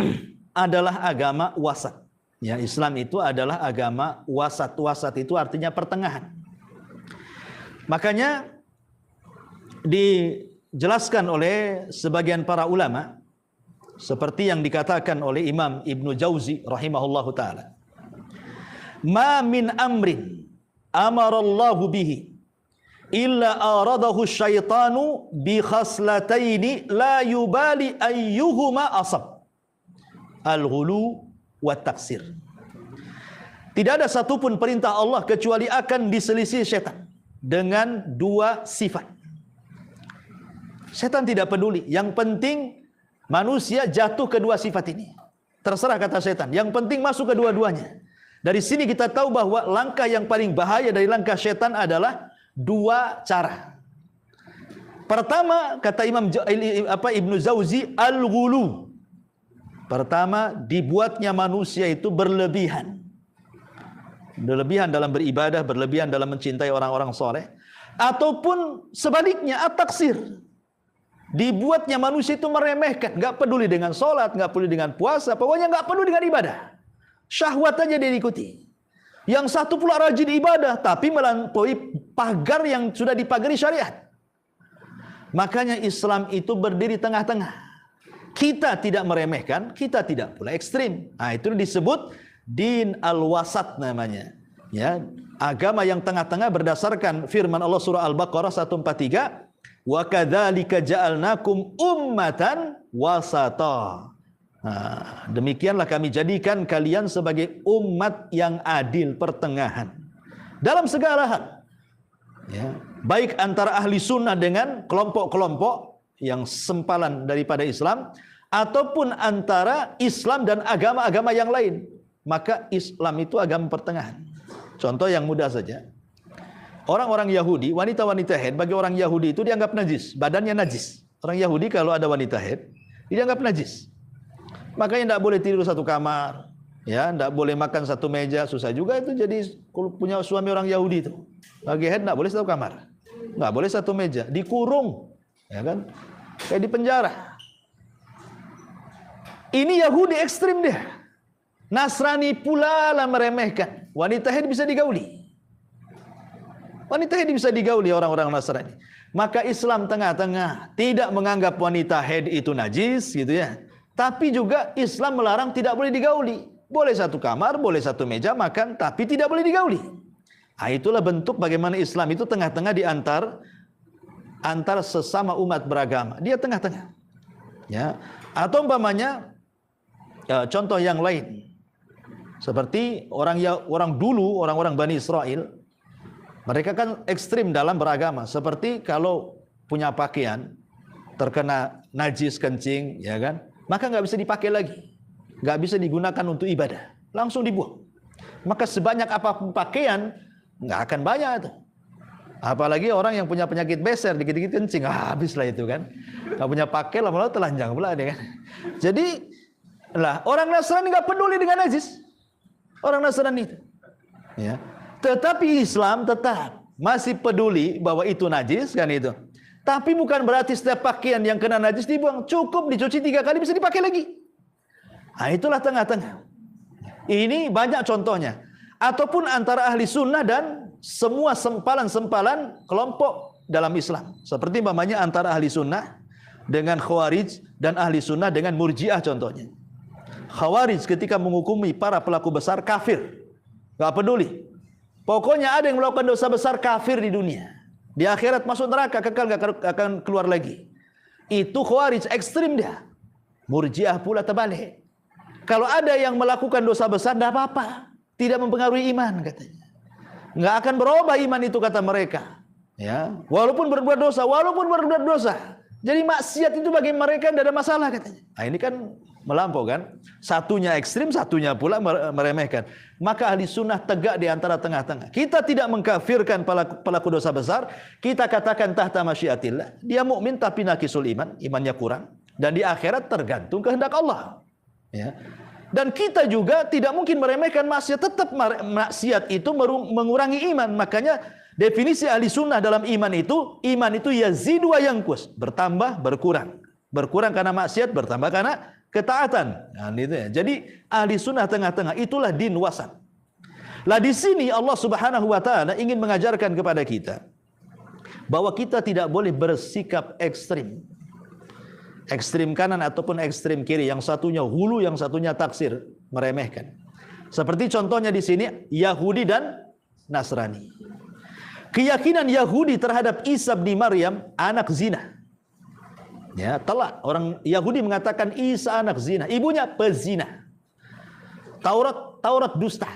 adalah agama wasat. Ya, Islam itu adalah agama wasat. Wasat itu artinya pertengahan. Makanya dijelaskan oleh sebagian para ulama seperti yang dikatakan oleh Imam Ibnu Jauzi rahimahullahu taala. Ma min amrin amarallahu bihi illa aradahu syaitanu bi khaslataini la yubali ayyuhuma asab. Al-ghulu wa taksir. Tidak ada satupun perintah Allah kecuali akan diselisih syaitan dengan dua sifat. Syaitan tidak peduli. Yang penting manusia jatuh ke dua sifat ini. Terserah kata syaitan. Yang penting masuk kedua-duanya. Dari sini kita tahu bahwa langkah yang paling bahaya dari langkah syaitan adalah dua cara. Pertama, kata Ibnu Jauzi, al-ghulu. Pertama, dibuatnya manusia itu berlebihan. Berlebihan dalam beribadah, berlebihan dalam mencintai orang-orang soleh. Ataupun sebaliknya, at-taksir. Dibuatnya manusia itu meremehkan, nggak peduli dengan sholat, nggak peduli dengan puasa, pokoknya nggak peduli dengan ibadah. Syahwat aja dia ikuti. Yang satu pula rajin ibadah, tapi melampaui pagar yang sudah dipagari syariat. Makanya Islam itu berdiri tengah-tengah. Kita tidak meremehkan, kita tidak pula ekstrim. Nah, itu disebut din al-wasat namanya. Ya, agama yang tengah-tengah berdasarkan firman Allah surah Al-Baqarah 143. Wa kadzalika ja'alnakum ummatan wasata. Nah, demikianlah kami jadikan kalian sebagai umat yang adil, pertengahan dalam segala hal. Ya, baik antara ahli sunnah dengan kelompok-kelompok yang sempalan daripada Islam, ataupun antara Islam dan agama-agama yang lain. Maka Islam itu agama pertengahan. Contoh yang mudah saja. Orang-orang Yahudi, wanita-wanita haid bagi orang Yahudi itu dianggap najis, badannya najis. Orang Yahudi kalau ada wanita haid, dianggap najis. Makanya tidak boleh tidur satu kamar, ya, tidak boleh makan satu meja, susah juga itu jadi punya suami orang Yahudi itu. Bagi haid tidak boleh satu kamar, nggak boleh satu meja, dikurung, ya kan, kayak di penjara. Ini Yahudi ekstrim dia. Nasrani pula lah meremehkan. Wanita haid bisa digauli. Wanita haid bisa digauli orang-orang Nasrani. Maka Islam tengah-tengah, tidak menganggap wanita haid itu najis gitu ya. Tapi juga Islam melarang tidak boleh digauli. Boleh satu kamar, boleh satu meja makan, tapi tidak boleh digauli. Nah, itulah bentuk bagaimana Islam itu tengah-tengah di antar sesama umat beragama. Dia tengah-tengah. Ya. Atau umpamanya contoh yang lain. Seperti orang dulu, orang-orang Bani Israel, mereka kan ekstrim dalam beragama. Seperti kalau punya pakaian terkena najis kencing, ya kan, maka nggak bisa dipakai lagi, nggak bisa digunakan untuk ibadah, langsung dibuang. Maka sebanyak apapun pakaian nggak akan banyak itu. Apalagi orang yang punya penyakit beser, dikit-dikit kencing, habislah itu kan. Nggak punya pakai, lama-lama telanjang pula dia kan. Jadi lah orang Nasrani nggak peduli dengan najis. Orang Nasrani itu, ya. Tetapi Islam tetap masih peduli bahwa itu najis kan itu. Tapi bukan berarti setiap pakaian yang kena najis dibuang. Cukup dicuci 3 kali bisa dipakai lagi. Nah, itulah tengah-tengah. Ini banyak contohnya. Ataupun antara ahli sunnah dan semua sempalan-sempalan kelompok dalam Islam. Seperti umpamanya antara ahli sunnah dengan khawarij dan ahli sunnah dengan murjiah contohnya. Khawarij ketika menghukumi para pelaku besar kafir, gak peduli. Pokoknya ada yang melakukan dosa besar kafir di dunia, di akhirat masuk neraka kekal, gak akan keluar lagi. Itu Khawarij ekstrim dia. Murjiah pula terbalik. Kalau ada yang melakukan dosa besar, tidak apa-apa, tidak mempengaruhi iman katanya. Nggak akan berubah iman itu kata mereka. Ya, walaupun berbuat dosa, jadi maksiat itu bagi mereka tidak ada masalah katanya. Nah, ini kan melampau kan? Satunya ekstrim, satunya pula meremehkan. Maka ahli sunnah tegak di antara tengah-tengah. Kita tidak mengkafirkan pelaku dosa besar. Kita katakan tahta masyiatillah. Dia mukmin tapi naqisul iman, imannya kurang. Dan di akhirat tergantung kehendak Allah. Ya. Dan kita juga tidak mungkin meremehkan maksiat. Tetap maksiat itu mengurangi iman. Makanya definisi ahli sunnah dalam iman itu yazidu wa yanqus, bertambah, berkurang. Berkurang karena maksiat, bertambah karena ketaatan. Nah, gitu ya. Jadi ahli sunnah tengah-tengah, itulah din wasat. Lah di sini Allah Subhanahu wa taala ingin mengajarkan kepada kita bahwa kita tidak boleh bersikap ekstrim. Ekstrim kanan ataupun ekstrim kiri, yang satunya hulu, yang satunya taksir, meremehkan. Seperti contohnya di sini Yahudi dan Nasrani. Keyakinan Yahudi terhadap Isa bin Maryam anak zina. Ya, telak. Orang Yahudi mengatakan Isa anak zina, ibunya pezina. Taurat dusta.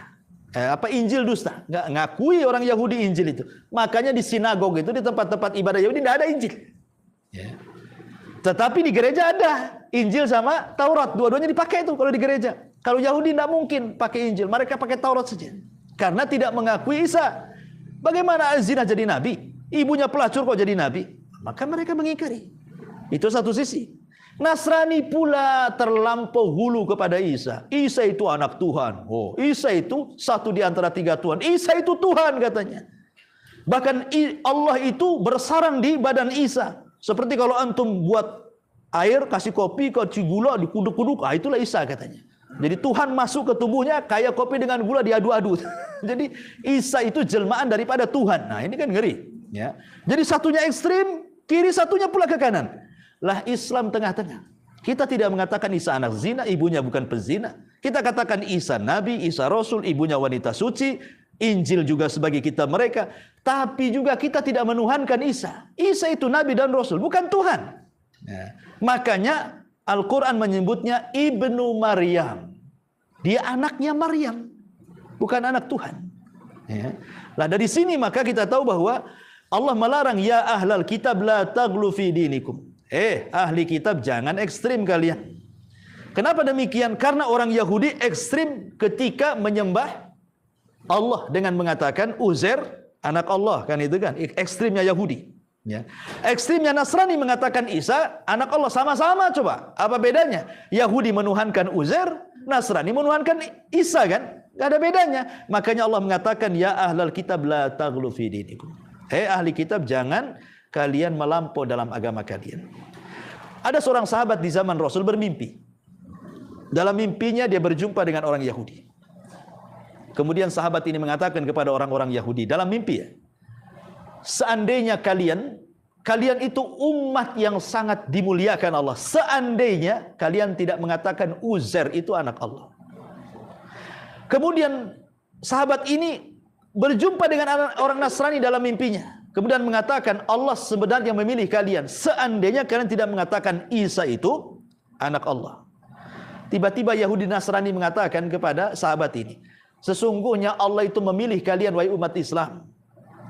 Injil dusta. Nggak ngakui orang Yahudi Injil itu. Makanya di sinagog itu, di tempat-tempat ibadah Yahudi tidak ada Injil. Ya. Tetapi di gereja ada Injil sama Taurat. Dua-duanya dipakai itu kalau di gereja. Kalau Yahudi tidak mungkin pakai Injil. Mereka pakai Taurat saja. Karena tidak mengakui Isa. Bagaimana zina jadi nabi? Ibunya pelacur kok jadi nabi? Maka mereka mengingkari. Itu satu sisi. Nasrani pula terlampau hulu kepada Isa. Isa itu anak Tuhan. Oh, Isa itu satu di antara tiga Tuhan. Isa itu Tuhan katanya. Bahkan Allah itu bersarang di badan Isa. Seperti kalau antum buat air, kasih kopi, kasih gula, dikuduk-kuduk. Itulah Isa katanya. Jadi Tuhan masuk ke tubuhnya kayak kopi dengan gula diadu-adu. Jadi Isa itu jelmaan daripada Tuhan. Nah, ini kan ngeri. Ya. Jadi satunya ekstrim, kiri, satunya pula ke kanan. Lah Islam tengah-tengah. Kita tidak mengatakan Isa anak zina, ibunya bukan pezina. Kita katakan Isa nabi, Isa rasul, ibunya wanita suci. Injil juga sebagai kitab mereka. Tapi juga kita tidak menuhankan Isa. Isa itu nabi dan rasul, bukan Tuhan. Ya. Makanya Al-Quran menyebutnya Ibnu Maryam. Dia anaknya Maryam, bukan anak Tuhan. Ya. Nah dari sini maka kita tahu bahwa Allah melarang, ya ahlal kitab la taghlu fi dinikum. Ahli kitab jangan ekstrim kalian. Kenapa demikian? Karena orang Yahudi ekstrim ketika menyembah Allah dengan mengatakan Uzair anak Allah, kan itu kan ekstrimnya Yahudi. Ya. Ekstrimnya Nasrani mengatakan Isa anak Allah, sama-sama coba. Apa bedanya? Yahudi menuhankan Uzair, Nasrani menuhankan Isa, kan? Gak ada bedanya. Makanya Allah mengatakan ya ahlal kitab la taghlu fi dinikum. Ahli kitab jangan kalian melampau dalam agama kalian. Ada seorang sahabat di zaman Rasul bermimpi. Dalam mimpinya dia berjumpa dengan orang Yahudi. Kemudian sahabat ini mengatakan kepada orang-orang Yahudi dalam mimpi, ya, seandainya kalian itu umat yang sangat dimuliakan Allah. Seandainya kalian tidak mengatakan Uzair itu anak Allah. Kemudian sahabat ini berjumpa dengan orang Nasrani dalam mimpinya. Kemudian mengatakan Allah sebenarnya memilih kalian. Seandainya kalian tidak mengatakan Isa itu anak Allah. Tiba-tiba Yahudi Nasrani mengatakan kepada sahabat ini, sesungguhnya Allah itu memilih kalian wahai umat Islam.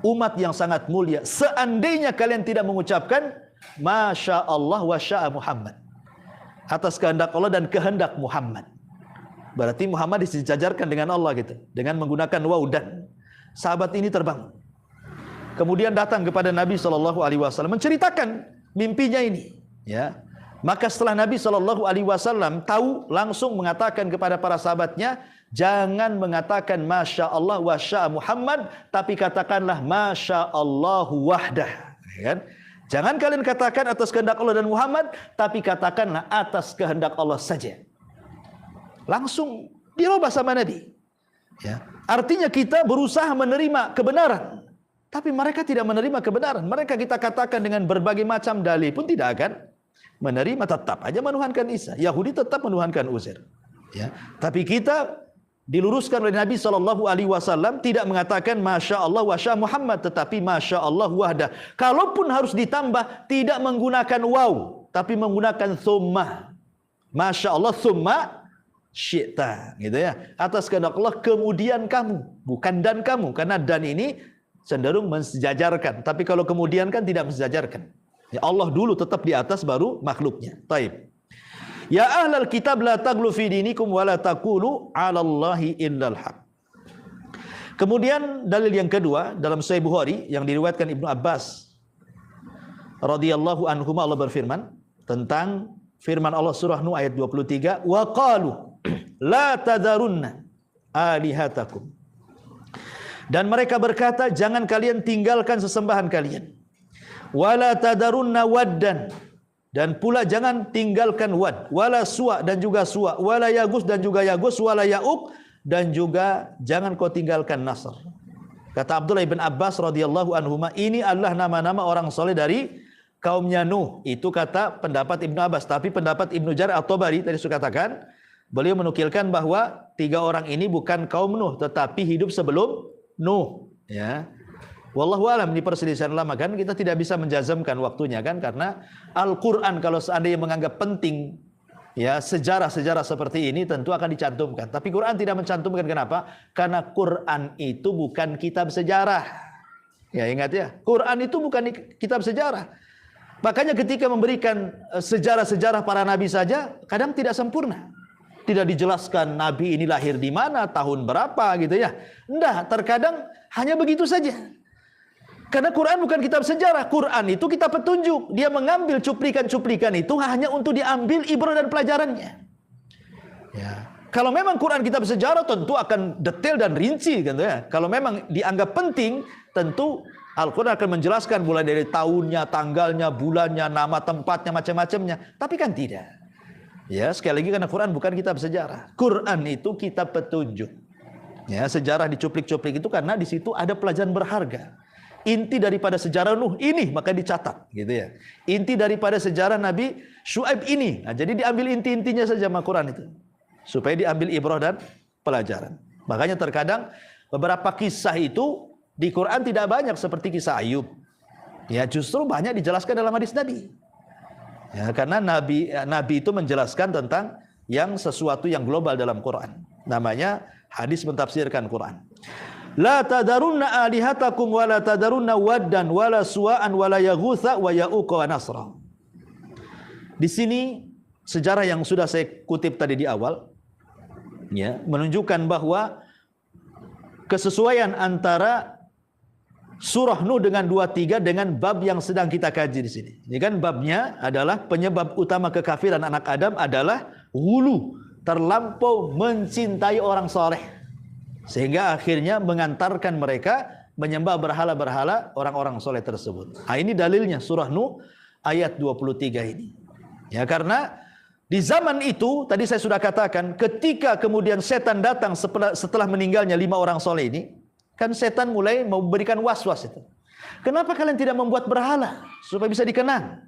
Umat yang sangat mulia. Seandainya kalian tidak mengucapkan Masya Allah wa sya'a Muhammad, atas kehendak Allah dan kehendak Muhammad. Berarti Muhammad disejajarkan dengan Allah gitu, dengan menggunakan waw dan. Sahabat ini terbang. Kemudian datang kepada Nabi SAW menceritakan mimpinya ini. Ya. Maka setelah Nabi SAW tahu, langsung mengatakan kepada para sahabatnya, jangan mengatakan Masya Allah wa sya'a Muhammad, tapi katakanlah Masya Allah wahdah. Ya kan? Jangan kalian katakan atas kehendak Allah dan Muhammad, tapi katakanlah atas kehendak Allah saja. Langsung dirubah sama Nabi. Ya. Artinya kita berusaha menerima kebenaran, tapi mereka tidak menerima kebenaran. Mereka kita katakan dengan berbagai macam dalih pun tidak akan menerima, tetap aja menuhankan Isa. Yahudi tetap menuhankan Uzair. Ya. Tapi kita diluruskan oleh Nabi SAW tidak mengatakan Masya Allah wa sya Muhammad, tetapi Masya Allah wahdah. Kalaupun harus ditambah, tidak menggunakan waw, tapi menggunakan thumma. Masya Allah thumma syi'ta, gitu ya. Atas kehendak Allah kemudian kamu, bukan dan kamu, karena dan ini cenderung mensejajarkan. Tapi kalau kemudian kan tidak mensejajarkan. Ya, Allah dulu tetap di atas baru makhluknya. Taib. Ya ahlal kitab la taghlu fi dinikum wa la taqulu 'ala Allahi illal haq. Kemudian dalil yang kedua dalam Sahih Bukhari yang diriwayatkan Ibnu Abbas radhiyallahu anhuma, Allah berfirman tentang firman Allah surah Nuh ayat 23, wa qalu la tadarunna alihatakum. Dan mereka berkata, jangan kalian tinggalkan sesembahan kalian. Wala tadarunna waddan, dan pula jangan tinggalkan wad, wala suwa dan juga suwa, wala yagus dan juga yagus, wala yauk dan juga jangan kau tinggalkan nasr. Kata Abdullah bin Abbas radhiyallahu anhuma, ini adalah nama-nama orang soleh dari kaumnya Nuh. Itu kata pendapat Ibnu Abbas. Tapi pendapat Ibnu Jarir at-Tabari tadi saya katakan, beliau menukilkan bahwa tiga orang ini bukan kaum Nuh, tetapi hidup sebelum Nuh. Ya. Wallahu alam, di perselisihan ulama kan kita tidak bisa menjazamkan waktunya kan, karena Al-Qur'an kalau seandainya menganggap penting ya sejarah-sejarah seperti ini tentu akan dicantumkan. Tapi Quran tidak mencantumkan. Kenapa? Karena Quran itu bukan kitab sejarah. Ya ingat ya, Quran itu bukan kitab sejarah. Makanya ketika memberikan sejarah-sejarah para nabi saja kadang tidak sempurna. Tidak dijelaskan nabi ini lahir di mana, tahun berapa gitu ya. Enggak, terkadang hanya begitu saja. Karena Quran bukan kitab sejarah, Quran itu kitab petunjuk. Dia mengambil cuplikan-cuplikan itu hanya untuk diambil ibrah dan pelajarannya. Ya. Kalau memang Quran kitab sejarah tentu akan detail dan rinci gitu ya. Kalau memang dianggap penting, tentu Al-Quran akan menjelaskan mulai dari tahunnya, tanggalnya, bulannya, nama tempatnya, macam-macamnya. Tapi kan tidak. Ya, sekali lagi karena Quran bukan kitab sejarah. Quran itu kitab petunjuk. Ya, sejarah dicuplik-cuplik itu karena di situ ada pelajaran berharga. Inti daripada sejarah Nuh ini maka dicatat gitu ya. Inti daripada sejarah Nabi Syuaib ini. Nah, jadi diambil inti-intinya saja sama Quran itu. Supaya diambil ibrah dan pelajaran. Makanya terkadang beberapa kisah itu di Quran tidak banyak seperti kisah Ayub. Ya, justru banyak dijelaskan dalam hadis Nabi. Ya, karena Nabi itu menjelaskan tentang yang sesuatu yang global dalam Quran. Namanya hadis mentafsirkan Quran. La tadarunna alihatakum wa la tadarunna waddan wa la suwa'an wa la yaghutha wa ya'uqa wa nasra. Di sini sejarah yang sudah saya kutip tadi di awal ya, menunjukkan bahwa kesesuaian antara surah Nuh dengan 23 dengan bab yang sedang kita kaji di sini. Ini kan babnya adalah penyebab utama kekafiran anak Adam adalah hulu, terlampau mencintai orang soleh. Sehingga akhirnya mengantarkan mereka menyembah berhala-berhala orang-orang soleh tersebut. Nah, ini dalilnya surah Nuh ayat 23 ini. Ya, karena di zaman itu tadi saya sudah katakan, ketika kemudian setan datang setelah meninggalnya 5 orang soleh ini, kan setan mulai memberikan was-was itu. Kenapa kalian tidak membuat berhala supaya bisa dikenang?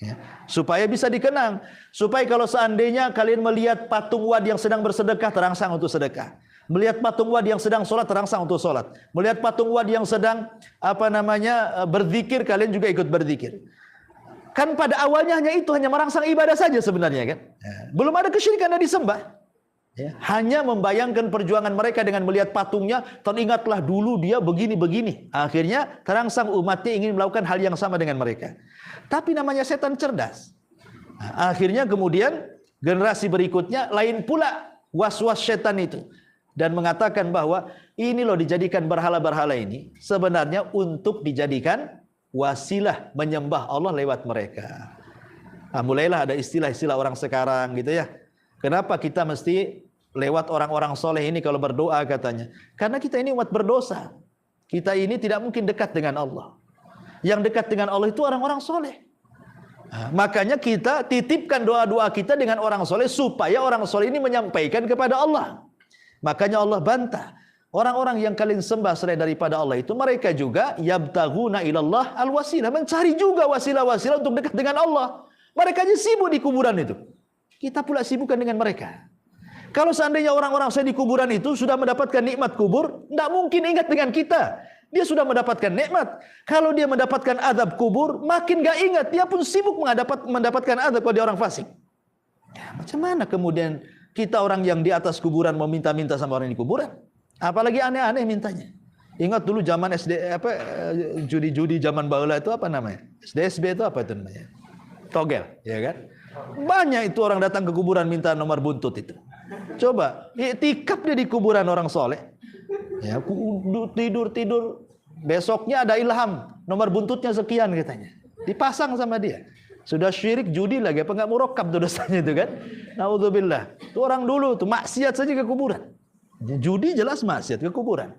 Ya, supaya bisa dikenang, supaya kalau seandainya kalian melihat patung Wad yang sedang bersedekah, terangsang untuk sedekah. Melihat patung Wad yang sedang sholat, terangsang untuk sholat. Melihat patung Wad yang sedang berzikir, kalian juga ikut berzikir. Kan pada awalnya hanya merangsang ibadah saja sebenarnya kan. Belum ada kesyirikan yang disembah. Ya, hanya membayangkan perjuangan mereka dengan melihat patungnya, teringatlah dulu dia begini-begini. Akhirnya terangsang umatnya ingin melakukan hal yang sama dengan mereka. Tapi namanya setan cerdas. Nah, akhirnya kemudian generasi berikutnya lain pula was-was setan itu. Dan mengatakan bahwa ini loh dijadikan berhala-berhala ini sebenarnya untuk dijadikan wasilah menyembah Allah lewat mereka. Nah, mulailah ada istilah-istilah orang sekarang gitu ya. Kenapa kita mesti lewat orang-orang soleh ini kalau berdoa katanya? Karena kita ini umat berdosa. Kita ini tidak mungkin dekat dengan Allah. Yang dekat dengan Allah itu orang-orang soleh. Nah, makanya kita titipkan doa-doa kita dengan orang soleh supaya orang soleh ini menyampaikan kepada Allah. Makanya Allah bantah orang-orang yang kalian sembah selain daripada Allah itu, mereka juga yabtaghuna ilallah alwasilah, mencari juga wasilah-wasilah untuk dekat dengan Allah. Mereka aja sibuk di kuburan itu. Kita pula sibukkan dengan mereka. Kalau seandainya orang-orang saya di kuburan itu sudah mendapatkan nikmat kubur, tidak mungkin ingat dengan kita. Dia sudah mendapatkan nikmat. Kalau dia mendapatkan azab kubur, makin gak ingat. Dia pun sibuk mendapatkan azab kalau dia orang fasik. Ya, macam mana kemudian kita orang yang di atas kuburan mau minta-minta sama orang di kuburan? Apalagi aneh-aneh mintanya. Ingat dulu zaman judi-judi zaman baheula itu apa namanya? SDSB itu apa itu namanya? Togel, ya kan? Banyak itu orang datang ke kuburan minta nomor buntut itu. Coba, iktikaf dia di kuburan orang soleh. Ya, tidur. Besoknya ada ilham, nomor buntutnya sekian katanya. Dipasang sama dia. Sudah syirik, judi lagi, apa enggak murokab tuh dosanya itu kan? Naudzubillah. Itu orang dulu tuh maksiat saja ke kuburan. Judi jelas maksiat ke kuburan.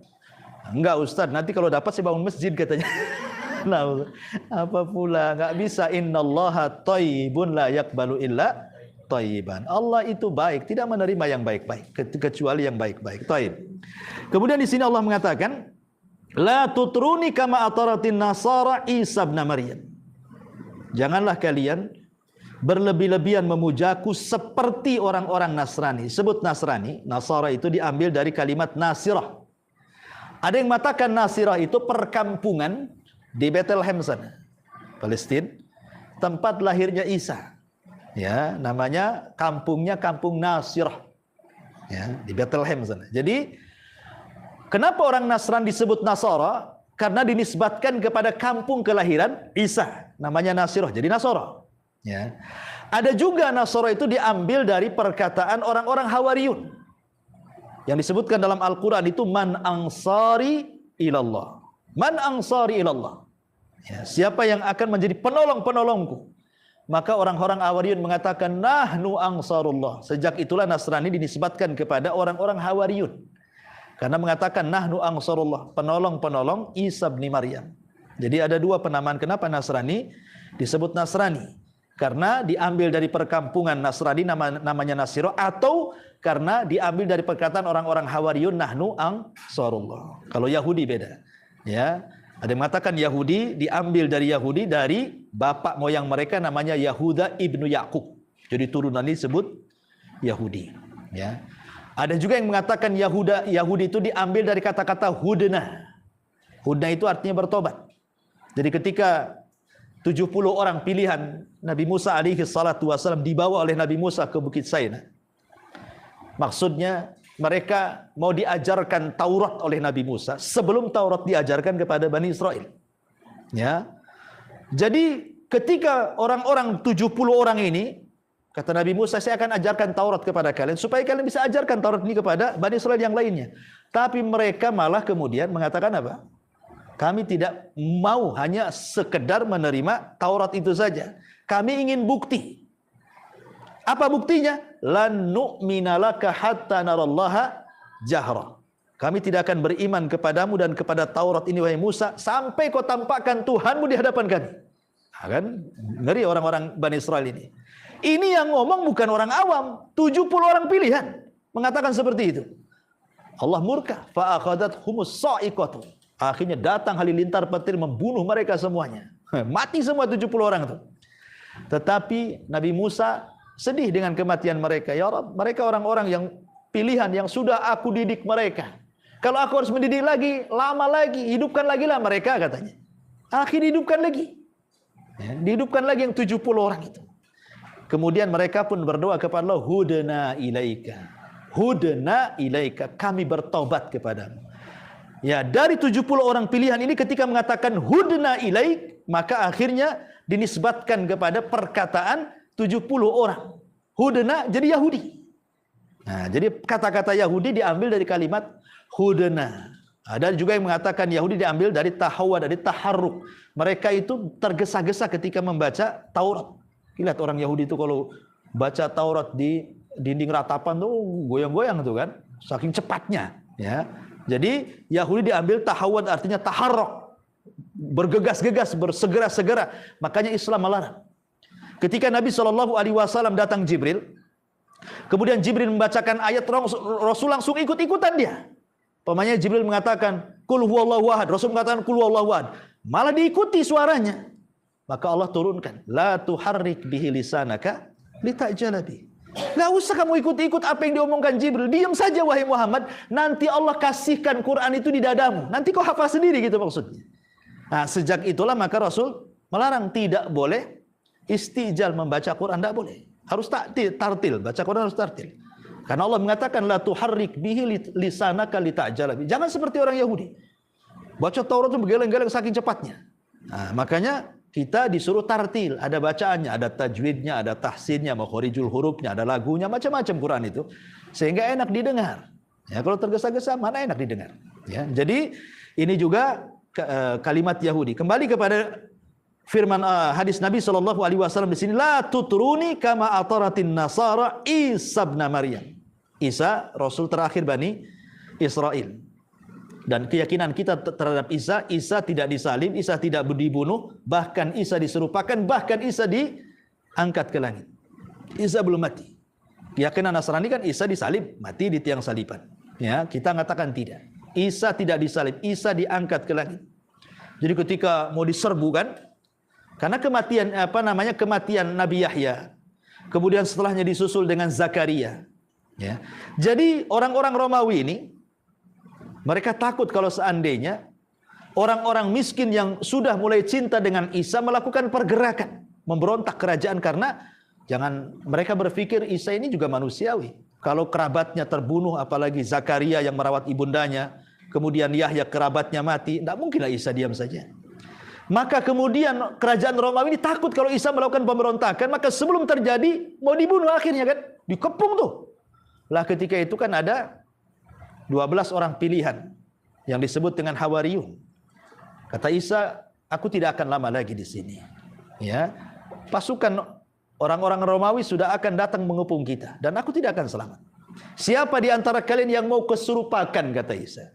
Enggak Ustaz, nanti kalau dapat saya bangun masjid katanya. Nah, apa pula enggak bisa, innallaha thayyibun la yaqbalu illa thayyiban. Allah itu baik, tidak menerima yang baik-baik kecuali yang baik-baik. Thayyib. Kemudian di sini Allah mengatakan, la tutruni kama ataratin nasara Isa ibn Maryam. Janganlah kalian berlebih-lebihan memujaku seperti orang-orang Nasrani. Sebut Nasrani, Nasara itu diambil dari kalimat Nasirah. Ada yang mengatakan Nasirah itu perkampungan di Bethlehem sana, Palestina, tempat lahirnya Isa. Ya, namanya kampungnya Kampung Nasirah. Ya, di Bethlehem sana. Jadi kenapa orang Nasrani disebut Nasara? Karena dinisbatkan kepada kampung kelahiran Isa, namanya Nasirah. Jadi Nasara. Ya. Ada juga Nasara itu diambil dari perkataan orang-orang Hawariyun. Yang disebutkan dalam Al-Quran itu man ansari ilallah. Man ansari ilallah. Ya, siapa yang akan menjadi penolong-penolongku? Maka orang-orang Hawariyun mengatakan nahnu ansarullah. Sejak itulah Nasrani dinisbatkan kepada orang-orang Hawariyun. Karena mengatakan nahnu ansarullah, penolong-penolong Isa bin Maryam. Jadi ada dua penamaan kenapa Nasrani disebut Nasrani. Karena diambil dari perkampungan Nasrani namanya Nasirah, atau karena diambil dari perkataan orang-orang Hawariyun nahnu ansarullah. Kalau Yahudi beda. Ya, ada yang mengatakan Yahudi diambil dari Yahudi dari bapak moyang mereka namanya Yahuda ibnu Yakub. Jadi turunan ini disebut Yahudi. Ya. Ada juga yang mengatakan Yahudi itu diambil dari kata-kata hudna. Hudna itu artinya bertobat. Jadi ketika 70 orang pilihan Nabi Musa alaihi salatu wasallam dibawa oleh Nabi Musa ke Bukit Saina. Maksudnya mereka mau diajarkan Taurat oleh Nabi Musa sebelum Taurat diajarkan kepada Bani Israel. Ya. Jadi ketika orang-orang 70 orang ini, kata Nabi Musa, saya akan ajarkan Taurat kepada kalian supaya kalian bisa ajarkan Taurat ini kepada Bani Israel yang lainnya. Tapi mereka malah kemudian mengatakan apa? Kami tidak mau hanya sekedar menerima Taurat itu saja. Kami ingin bukti. Apa buktinya? Lan nu'mina laka hatta narallaha jahra. Kami tidak akan beriman kepadamu dan kepada Taurat ini wahai Musa sampai kau tampakkan Tuhanmu di hadapan kami. Nah, kan ngeri orang-orang Bani Israel ini. Ini yang ngomong bukan orang awam, 70 orang pilihan mengatakan seperti itu. Allah murka, fa akhadathhumus sa'iqatu. Akhirnya datang halilintar petir membunuh mereka semuanya. Mati semua 70 orang itu. Tetapi Nabi Musa sedih dengan kematian mereka. Ya Rabb, mereka orang-orang yang pilihan yang sudah aku didik mereka. Kalau aku harus mendidik lagi, lama lagi, hidupkan lagi lah mereka katanya. Akhirnya hidupkan lagi. Ya, dihidupkan lagi yang 70 orang itu. Kemudian mereka pun berdoa kepada Allah, hudna ilaika. Hudna ilaika, kami bertaubat kepadamu. Ya, dari 70 orang pilihan ini ketika mengatakan hudna ilaik, maka akhirnya dinisbatkan kepada perkataan 70 orang. Hudna jadi Yahudi. Nah, jadi kata-kata Yahudi diambil dari kalimat hudna. Ada juga yang mengatakan Yahudi diambil dari tahawwa, dari taharruk. Mereka itu tergesa-gesa ketika membaca Taurat. Lihat orang Yahudi itu kalau baca Taurat di dinding ratapan tuh goyang-goyang tuh kan, saking cepatnya. Ya. Jadi Yahudi diambil tahawud artinya taharruk, bergegas-gegas, bersegera-segera. Makanya Islam melarang. Ketika Nabi SAW datang Jibril, kemudian Jibril membacakan ayat, Rasul langsung ikut-ikutan dia. Pemanya Jibril mengatakan Qul huwallahu ahad, Rasul mengatakan Qul huwallahu ahad, malah diikuti suaranya. Maka Allah turunkan, la tuharrik bihi lisanaka litajala bihi. Nggak usah kamu ikut-ikut apa yang diomongkan Jibril. Diam saja wahai Muhammad. Nanti Allah kasihkan Quran itu di dadamu. Nanti kau hafal sendiri gitu maksudnya. Nah, sejak itulah maka Rasul melarang, tidak boleh istijal membaca Quran, tidak boleh. Harus tartil, baca Quran harus tartil. Karena Allah mengatakan la tuharrik bihi lisanaka litajala bihi. Jangan seperti orang Yahudi. Baca Taurat itu bergeleng-geleng saking cepatnya. Nah, makanya kita disuruh tartil, ada bacaannya, ada tajwidnya, ada tahsinnya, makhorijul hurufnya, ada lagunya, macam-macam Quran itu, sehingga enak didengar. Ya, kalau tergesa-gesa mana enak didengar. Ya, jadi ini juga kalimat Yahudi. Kembali kepada firman hadis Nabi SAW di sini, la tutruni kama ataratin nasara Isa bin Maryam. Isa Rasul terakhir Bani Israel. Dan keyakinan kita terhadap Isa, Isa tidak disalib, Isa tidak dibunuh, bahkan Isa diserupakan, bahkan Isa diangkat ke langit. Isa belum mati. Keyakinan Nasrani kan Isa disalib, mati di tiang saliban. Ya, kita mengatakan tidak. Isa tidak disalib, Isa diangkat ke langit. Jadi ketika mau diserbu kan, karena kematian Nabi Yahya, kemudian setelahnya disusul dengan Zakaria. Ya. Jadi orang-orang Romawi ini Mereka takut kalau seandainya orang-orang miskin yang sudah mulai cinta dengan Isa melakukan pergerakan, memberontak kerajaan, karena jangan mereka berpikir Isa ini juga manusiawi. Kalau kerabatnya terbunuh, apalagi Zakaria yang merawat ibundanya, kemudian Yahya kerabatnya mati, tidak mungkinlah Isa diam saja. Maka kemudian kerajaan Romawi ini takut kalau Isa melakukan pemberontakan, maka sebelum terjadi mau dibunuh akhirnya kan, dikepung tuh. Lah ketika itu kan ada 12 orang pilihan yang disebut dengan Hawariyun. Kata Isa, aku tidak akan lama lagi di sini. Ya, pasukan orang-orang Romawi sudah akan datang mengepung kita dan aku tidak akan selamat. Siapa di antara kalian yang mau kesurupakan, kata Isa.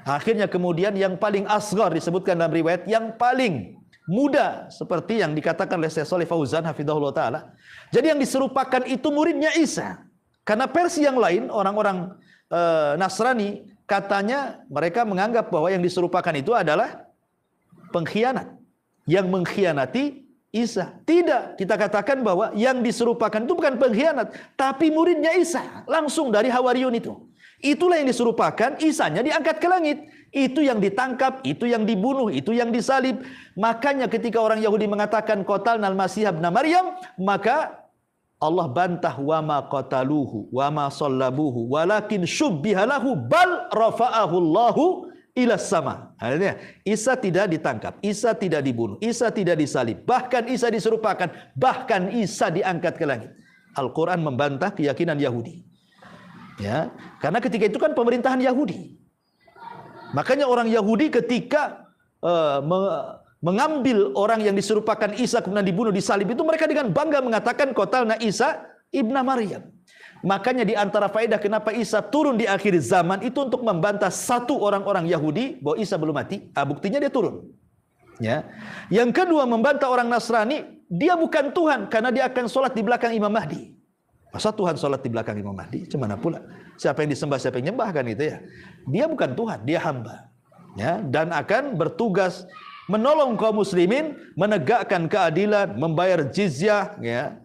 Akhirnya kemudian yang paling asghar disebutkan dalam riwayat, yang paling muda, seperti yang dikatakan oleh Syekh Shalih Fauzan hafizahullah taala. Jadi yang diserupakan itu muridnya Isa. Karena versi yang lain, orang-orang Nasrani, katanya mereka menganggap bahwa yang diserupakan itu adalah pengkhianat, yang mengkhianati Isa. Tidak, kita katakan bahwa yang diserupakan itu bukan pengkhianat, tapi muridnya Isa, langsung dari Hawariyun itu. Itulah yang diserupakan, Isanya diangkat ke langit. Itu yang ditangkap, itu yang dibunuh, itu yang disalib. Makanya ketika orang Yahudi mengatakan qatalnal Masih ibn Maryam, maka Allah bantah, wa ma qataluhu wa ma sallabuhu walakin syubbiha lahu bal rafa'ahu Allahu ila sama. Artinya Isa tidak ditangkap, Isa tidak dibunuh, Isa tidak disalib, bahkan Isa diserupakan, bahkan Isa diangkat ke langit. Al-Quran membantah keyakinan Yahudi. Ya, karena ketika itu kan pemerintahan Yahudi. Makanya orang Yahudi ketika mengambil orang yang diserupakan Isa kemudian dibunuh, disalib, itu mereka dengan bangga mengatakan qatalna Isa ibn Maryam. Makanya di antara faedah kenapa Isa turun di akhir zaman itu untuk membantah satu orang-orang Yahudi bahwa Isa belum mati. Buktinya dia turun. Ya. Yang kedua, membantah orang Nasrani, dia bukan Tuhan karena dia akan sholat di belakang Imam Mahdi. Masa Tuhan sholat di belakang Imam Mahdi? Cemana pula? Siapa yang disembah, siapa yang nyembah kan itu ya. Dia bukan Tuhan, dia hamba. Ya, dan akan bertugas menolong kaum muslimin, menegakkan keadilan, membayar jizyah, ya,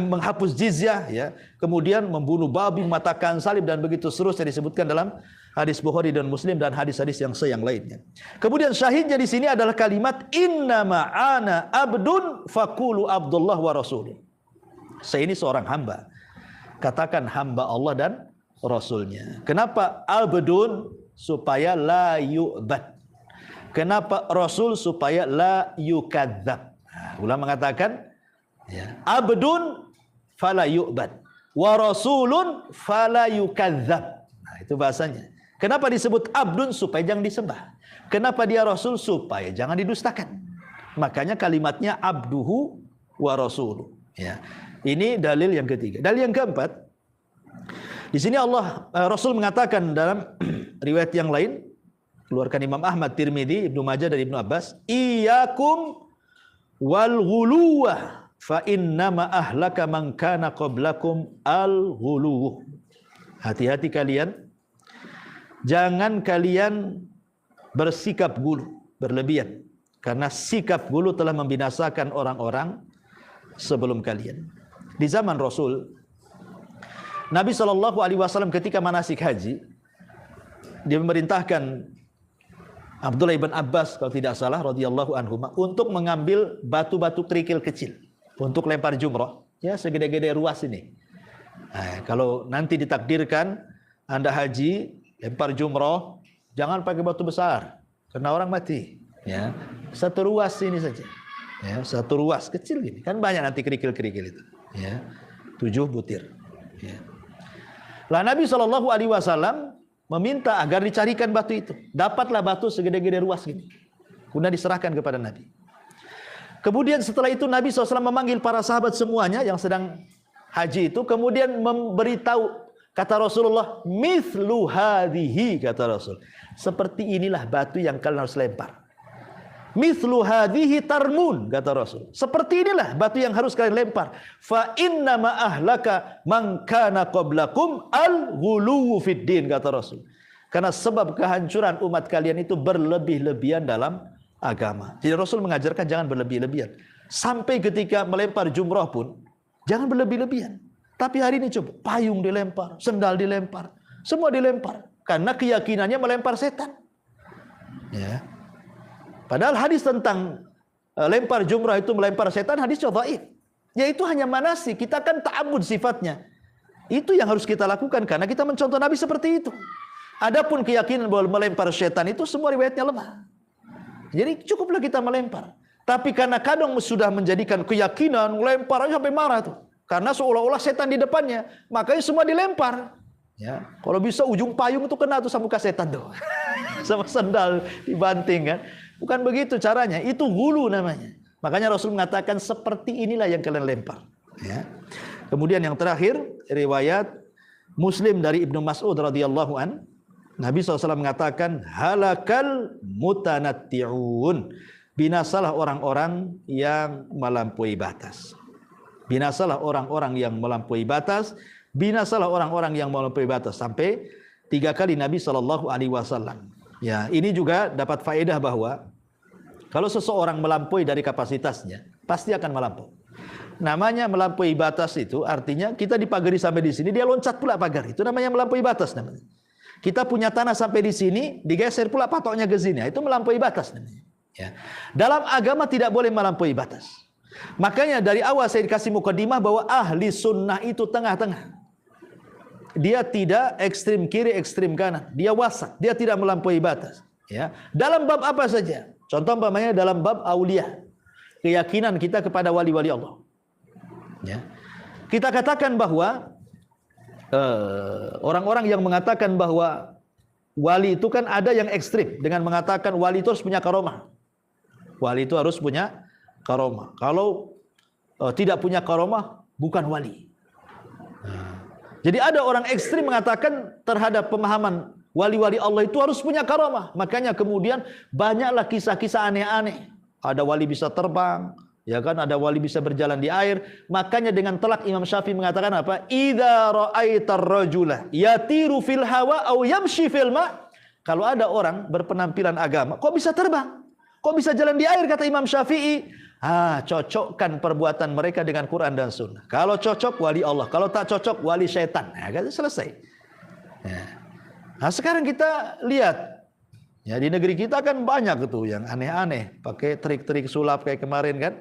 menghapus jizyah, ya, kemudian membunuh babi, mematakan salib, dan begitu seterusnya disebutkan dalam hadis Bukhari dan Muslim dan hadis-hadis yang lainnya. Kemudian syahidnya di sini adalah kalimat innama ana abdun faqulu abdullah wa rasulun. Saya ini seorang hamba. Katakan hamba Allah dan Rasulnya. Kenapa abdun? Supaya la yu'bad. Kenapa Rasul? Supaya la yukadzab. Ulama mengatakan ya, abdun fala yu'bad wa rasulun fala yukadzab. Nah, itu bahasanya. Kenapa disebut abdun? Supaya jangan disembah. Kenapa dia Rasul? Supaya jangan didustakan. Makanya kalimatnya abduhu wa rasuluh. Ya. Ini dalil yang ketiga. Dalil yang keempat, di sini Rasul mengatakan dalam riwayat yang lain, keluarkan Imam Ahmad, Tirmidzi, Ibnu Majah dan Ibnu Abbas, iyyakum wal ghuluwa fa innama ahlaka man kana qablakum al ghuluw. Hati-hati kalian, jangan kalian bersikap gulu, berlebihan, karena sikap gulu telah membinasakan orang-orang sebelum kalian. Di zaman Rasul, Nabi SAW ketika manasik haji, dia memerintahkan Abdullah ibn Abbas kalau tidak salah radhiyallahu anhuma untuk mengambil batu-batu kerikil kecil untuk lempar jumrah, ya segede-gede ruas ini. Nah, kalau nanti ditakdirkan Anda haji lempar jumrah, jangan pakai batu besar karena orang mati. Ya, satu ruas ini saja. Ya, satu ruas kecil gini. Kan banyak nanti kerikil-kerikil itu. Ya, 7 butir. Ya. Lah Nabi SAW meminta agar dicarikan batu itu. Dapatlah batu segede-gede ruas gini. Kemudian diserahkan kepada Nabi. Kemudian setelah itu Nabi SAW memanggil para sahabat semuanya yang sedang haji itu. Kemudian memberitahu, kata Rasulullah, mithlu hadhihi, kata Rasul. Seperti inilah batu yang kalian harus lempar. Mithlu hadhihi tarmun, kata Rasul. Seperti inilah batu yang harus kalian lempar. Fa inna ma ahlaka man kana qablakum al-ghuluwu fid din, kata Rasul. Karena sebab kehancuran umat kalian itu berlebih-lebihan dalam agama. Jadi Rasul mengajarkan jangan berlebih-lebihan. Sampai ketika melempar jumrah pun jangan berlebih-lebihan. Tapi hari ini coba payung dilempar, sendal dilempar, semua dilempar. karena keyakinannya melempar setan. Ya. Padahal hadis tentang lempar jumrah itu melempar setan hadisnya dhaif. Yaitu hanya manasik, kita kan ta'abbud sifatnya. Itu yang harus kita lakukan karena kita mencontoh Nabi seperti itu. Adapun keyakinan bahwa melempar setan itu semua riwayatnya lemah. Jadi cukuplah kita melempar. Tapi karena kadang sudah menjadikan keyakinan melempar aja sampai marah tuh. Karena seolah-olah setan di depannya, makanya semua dilempar. Ya, kalau bisa ujung payung itu kena tuh sama muka setan tuh. Sama sendal dibanting kan. Bukan begitu caranya, itu ghulu namanya. Makanya Rasul mengatakan seperti inilah yang kalian lempar. Ya. Kemudian yang terakhir, riwayat Muslim dari Ibnu Mas'ud radhiyallahu an, Nabi SAW mengatakan halakal mutanatti'un. Binasalah orang-orang yang melampaui batas. Binasalah orang-orang yang melampaui batas. Binasalah orang-orang yang melampaui batas. Sampai 3 kali Nabi SAW. Ya, ini juga dapat faedah bahwa kalau seseorang melampaui dari kapasitasnya, pasti akan melampaui. Namanya melampaui batas itu artinya kita dipagari sampai di sini, dia loncat pula pagar. Itu namanya melampaui batas namanya. Kita punya tanah sampai di sini, digeser pula patoknya ke sini. Itu melampaui batas namanya. Ya. Dalam agama tidak boleh melampaui batas. Makanya dari awal saya dikasih mukadimah bahwa ahli sunnah itu tengah-tengah. Dia tidak ekstrim kiri, ekstrim kanan. Dia wasat. Dia tidak melampaui batas. Ya. Dalam bab apa saja. Contoh umpamanya dalam bab aulia. Keyakinan kita kepada wali-wali Allah. Ya. Kita katakan bahwa orang-orang yang mengatakan bahwa wali itu kan ada yang ekstrim. Dengan mengatakan wali itu harus punya karomah. Wali itu harus punya karomah. Kalau tidak punya karomah, bukan wali. Jadi ada orang ekstrim mengatakan terhadap pemahaman wali-wali Allah itu harus punya karomah. Makanya kemudian banyaklah kisah-kisah aneh-aneh. Ada wali bisa terbang, ya kan? Ada wali bisa berjalan di air. Makanya dengan telak Imam Syafi'i mengatakan apa? Idza ra'aitar rajula yatiru fil hawa aw yamshi fil ma. Kalau ada orang berpenampilan agama, kok bisa terbang? Kok bisa jalan di air, kata Imam Syafi'i? Cocokkan perbuatan mereka dengan Quran dan Sunnah. Kalau cocok, wali Allah. Kalau tak cocok, wali syaitan. Selesai. Ya. Nah, sekarang kita lihat. Ya, di negeri kita kan banyak tuh yang aneh-aneh. Pakai trik-trik sulap kayak kemarin kan.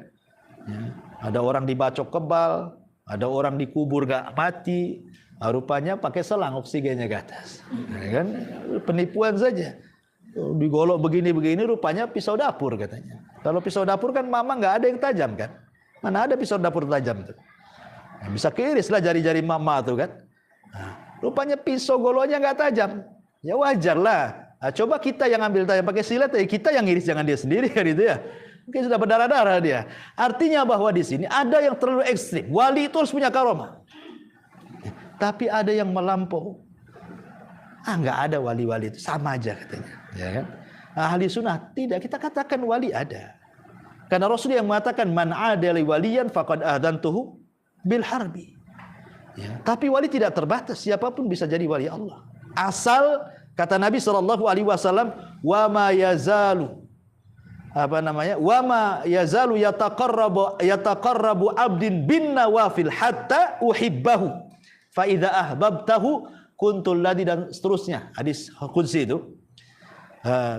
Ya. Ada orang dibacok kebal. Ada orang dikubur gak mati. Rupanya pakai selang oksigennya ke atas. Ya, kan? Penipuan saja. Digolok begini-begini rupanya pisau dapur katanya. Kalau pisau dapur kan mama nggak ada yang tajam kan. Mana ada pisau dapur tajam tuh. Nah, bisa keiris lah jari-jari mama tuh kan. Nah, rupanya pisau goloknya nggak tajam. Ya wajar lah. Nah, coba kita yang ambil tajam pakai silet, ya kita yang iris, jangan dia sendiri kan itu ya. Mungkin sudah berdarah-darah dia. Artinya bahwa di sini ada yang terlalu ekstrim. Wali itu harus punya karomah. Tapi ada yang melampau. Nggak ada wali-wali itu, sama aja katanya. Ya kan? Ahli sunnah tidak, kita katakan wali ada. Karena Rasul yang mengatakan man adali waliyan faqad adantuhu bil harbi. Ya, tapi wali tidak terbatas, siapapun bisa jadi wali Allah. Asal kata Nabi SAW, wa ma yazalu yataqarrabu abdin bin nawafil hatta uhibbahu fa idza ahbabtahu kuntul ladzi, dan seterusnya. Hadis qudsi itu.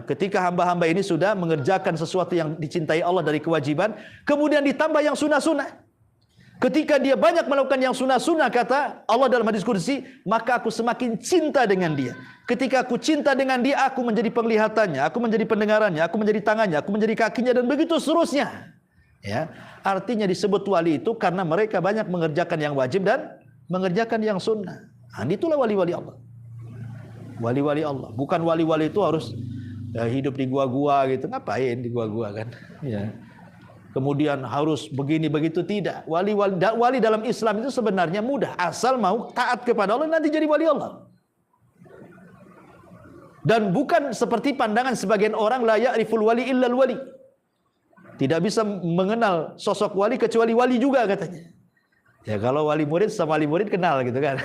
Ketika hamba-hamba ini sudah mengerjakan sesuatu yang dicintai Allah dari kewajiban, kemudian ditambah yang sunnah-sunnah. Ketika dia banyak melakukan yang sunnah-sunnah, kata Allah dalam hadis qudsi, maka aku semakin cinta dengan dia. Ketika aku cinta dengan dia, aku menjadi penglihatannya, aku menjadi pendengarannya, aku menjadi tangannya, aku menjadi kakinya, dan begitu seterusnya. Ya, artinya disebut wali itu karena mereka banyak mengerjakan yang wajib dan mengerjakan yang sunnah. Itulah wali-wali Allah. Wali-wali Allah. Bukan wali-wali itu harus hidup di gua-gua gitu. Ngapain di gua-gua kan? Ya. Kemudian harus begini begitu, tidak. Wali dalam Islam itu sebenarnya mudah. Asal mau taat kepada Allah, nanti jadi wali Allah. Dan bukan seperti pandangan sebagian orang, la ya'riful wali illal wali. Tidak bisa mengenal sosok wali kecuali wali juga katanya. Ya kalau wali murid sama wali murid kenal gitu kan.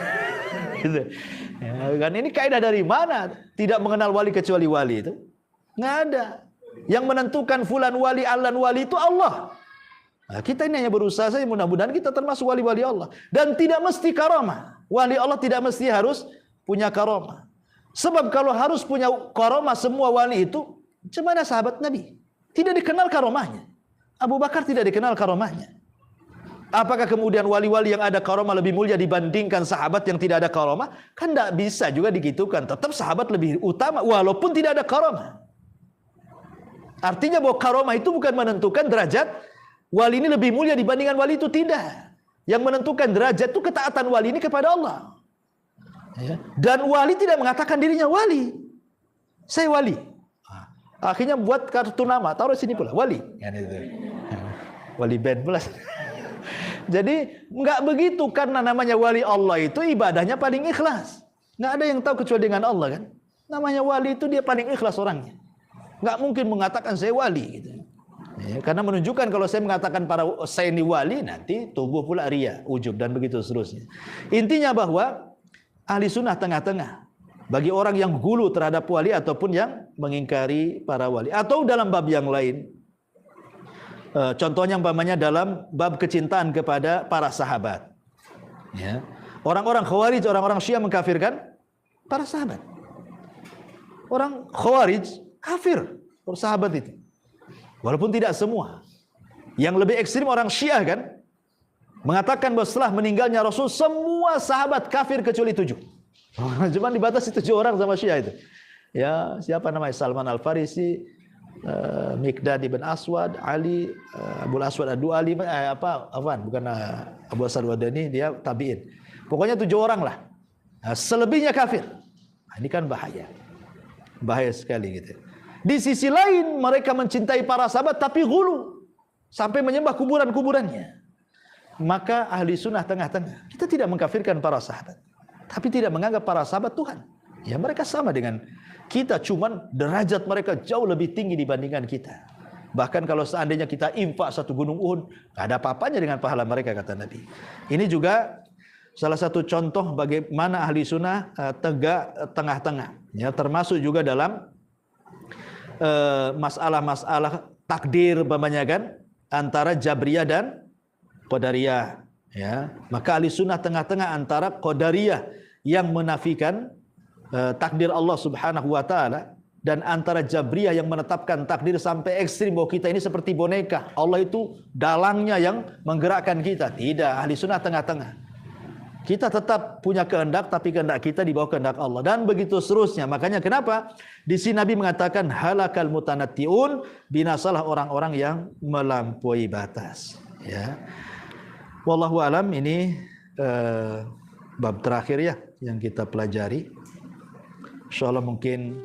Gitu. Ya, kan ini kaidah dari mana? Tidak mengenal wali kecuali wali itu? Nggak ada. Yang menentukan fulan wali, alan wali itu Allah. Nah, kita ini hanya berusaha saja, mudah-mudahan kita termasuk wali-wali Allah. Dan tidak mesti karamah. Wali Allah tidak mesti harus punya karamah. Sebab kalau harus punya karomah semua wali itu, gimana sahabat Nabi? Tidak dikenal karomahnya. Abu Bakar tidak dikenal karomahnya. Apakah kemudian wali-wali yang ada karomah lebih mulia dibandingkan sahabat yang tidak ada karomah? Kan tidak bisa juga digitukan. Tetap sahabat lebih utama walaupun tidak ada karomah. Artinya bahwa karomah itu bukan menentukan derajat wali ini lebih mulia dibandingkan wali itu, tidak. Yang menentukan derajat itu ketaatan wali ini kepada Allah. Dan wali tidak mengatakan dirinya wali. Saya wali. Akhirnya buat kartu nama, taruh sini pula, wali. Wali band pula. Jadi nggak begitu, karena namanya wali Allah itu ibadahnya paling ikhlas. Nggak ada yang tahu kecuali dengan Allah kan. Namanya wali itu dia paling ikhlas orangnya. Nggak mungkin mengatakan saya wali gitu. Ya, karena menunjukkan kalau saya mengatakan saya ini wali, nanti tumbuh pula ria, ujub dan begitu seterusnya. Intinya bahwa ahli sunnah tengah-tengah bagi orang yang gulu terhadap wali ataupun yang mengingkari para wali. Atau dalam bab yang lain, contohnya umpamanya dalam bab kecintaan kepada para sahabat. Ya. Orang-orang Khawarij, orang-orang Syiah mengkafirkan para sahabat. Orang Khawarij kafir para sahabat itu. Walaupun tidak semua. Yang lebih ekstrim orang Syiah kan, mengatakan bahwa setelah meninggalnya Rasul, semua sahabat kafir kecuali 7. Cuma dibatasi 7 orang sama Syiah itu. Ya, siapa namanya? Salman Al-Farisi, Miqdad ibn Aswad, Ali, Abu Aswad Ad-Du'ali, bukan Abu Aswad Wadani, dia tabi'in. Pokoknya 7 orang lah. Nah, selebihnya kafir. Nah, ini kan bahaya. Bahaya sekali gitu. Di sisi lain mereka mencintai para sahabat tapi ghulu sampai menyembah kuburan-kuburannya. Maka ahli sunnah tengah-tengah, kita tidak mengkafirkan para sahabat, tapi tidak menganggap para sahabat Tuhan. Ya, mereka sama dengan kita, cuman derajat mereka jauh lebih tinggi dibandingkan kita. Bahkan kalau seandainya kita infak 1 gunung Uhud, tidak ada apa-apanya dengan pahala mereka, kata Nabi. Ini juga salah satu contoh bagaimana ahli sunnah tegak tengah-tengah. Ya, termasuk juga dalam masalah-masalah takdir umpamanya kan, antara Jabriyah dan Qadariyah, ya. Maka ahli sunnah tengah-tengah antara Qadariyah yang menafikan takdir Allah Subhanahu wa taala dan antara Jabriyah yang menetapkan takdir sampai ekstrim bahwa kita ini seperti boneka, Allah itu dalangnya yang menggerakkan kita. Tidak, ahli sunnah tengah-tengah. Kita tetap punya kehendak, tapi kehendak kita di bawah kehendak Allah, dan begitu seterusnya. Makanya kenapa di sini Nabi mengatakan halakal mutanattiun, binasalah orang-orang yang melampaui batas. Ya, wallahu alam. Ini bab terakhir ya yang kita pelajari. Insyaallah mungkin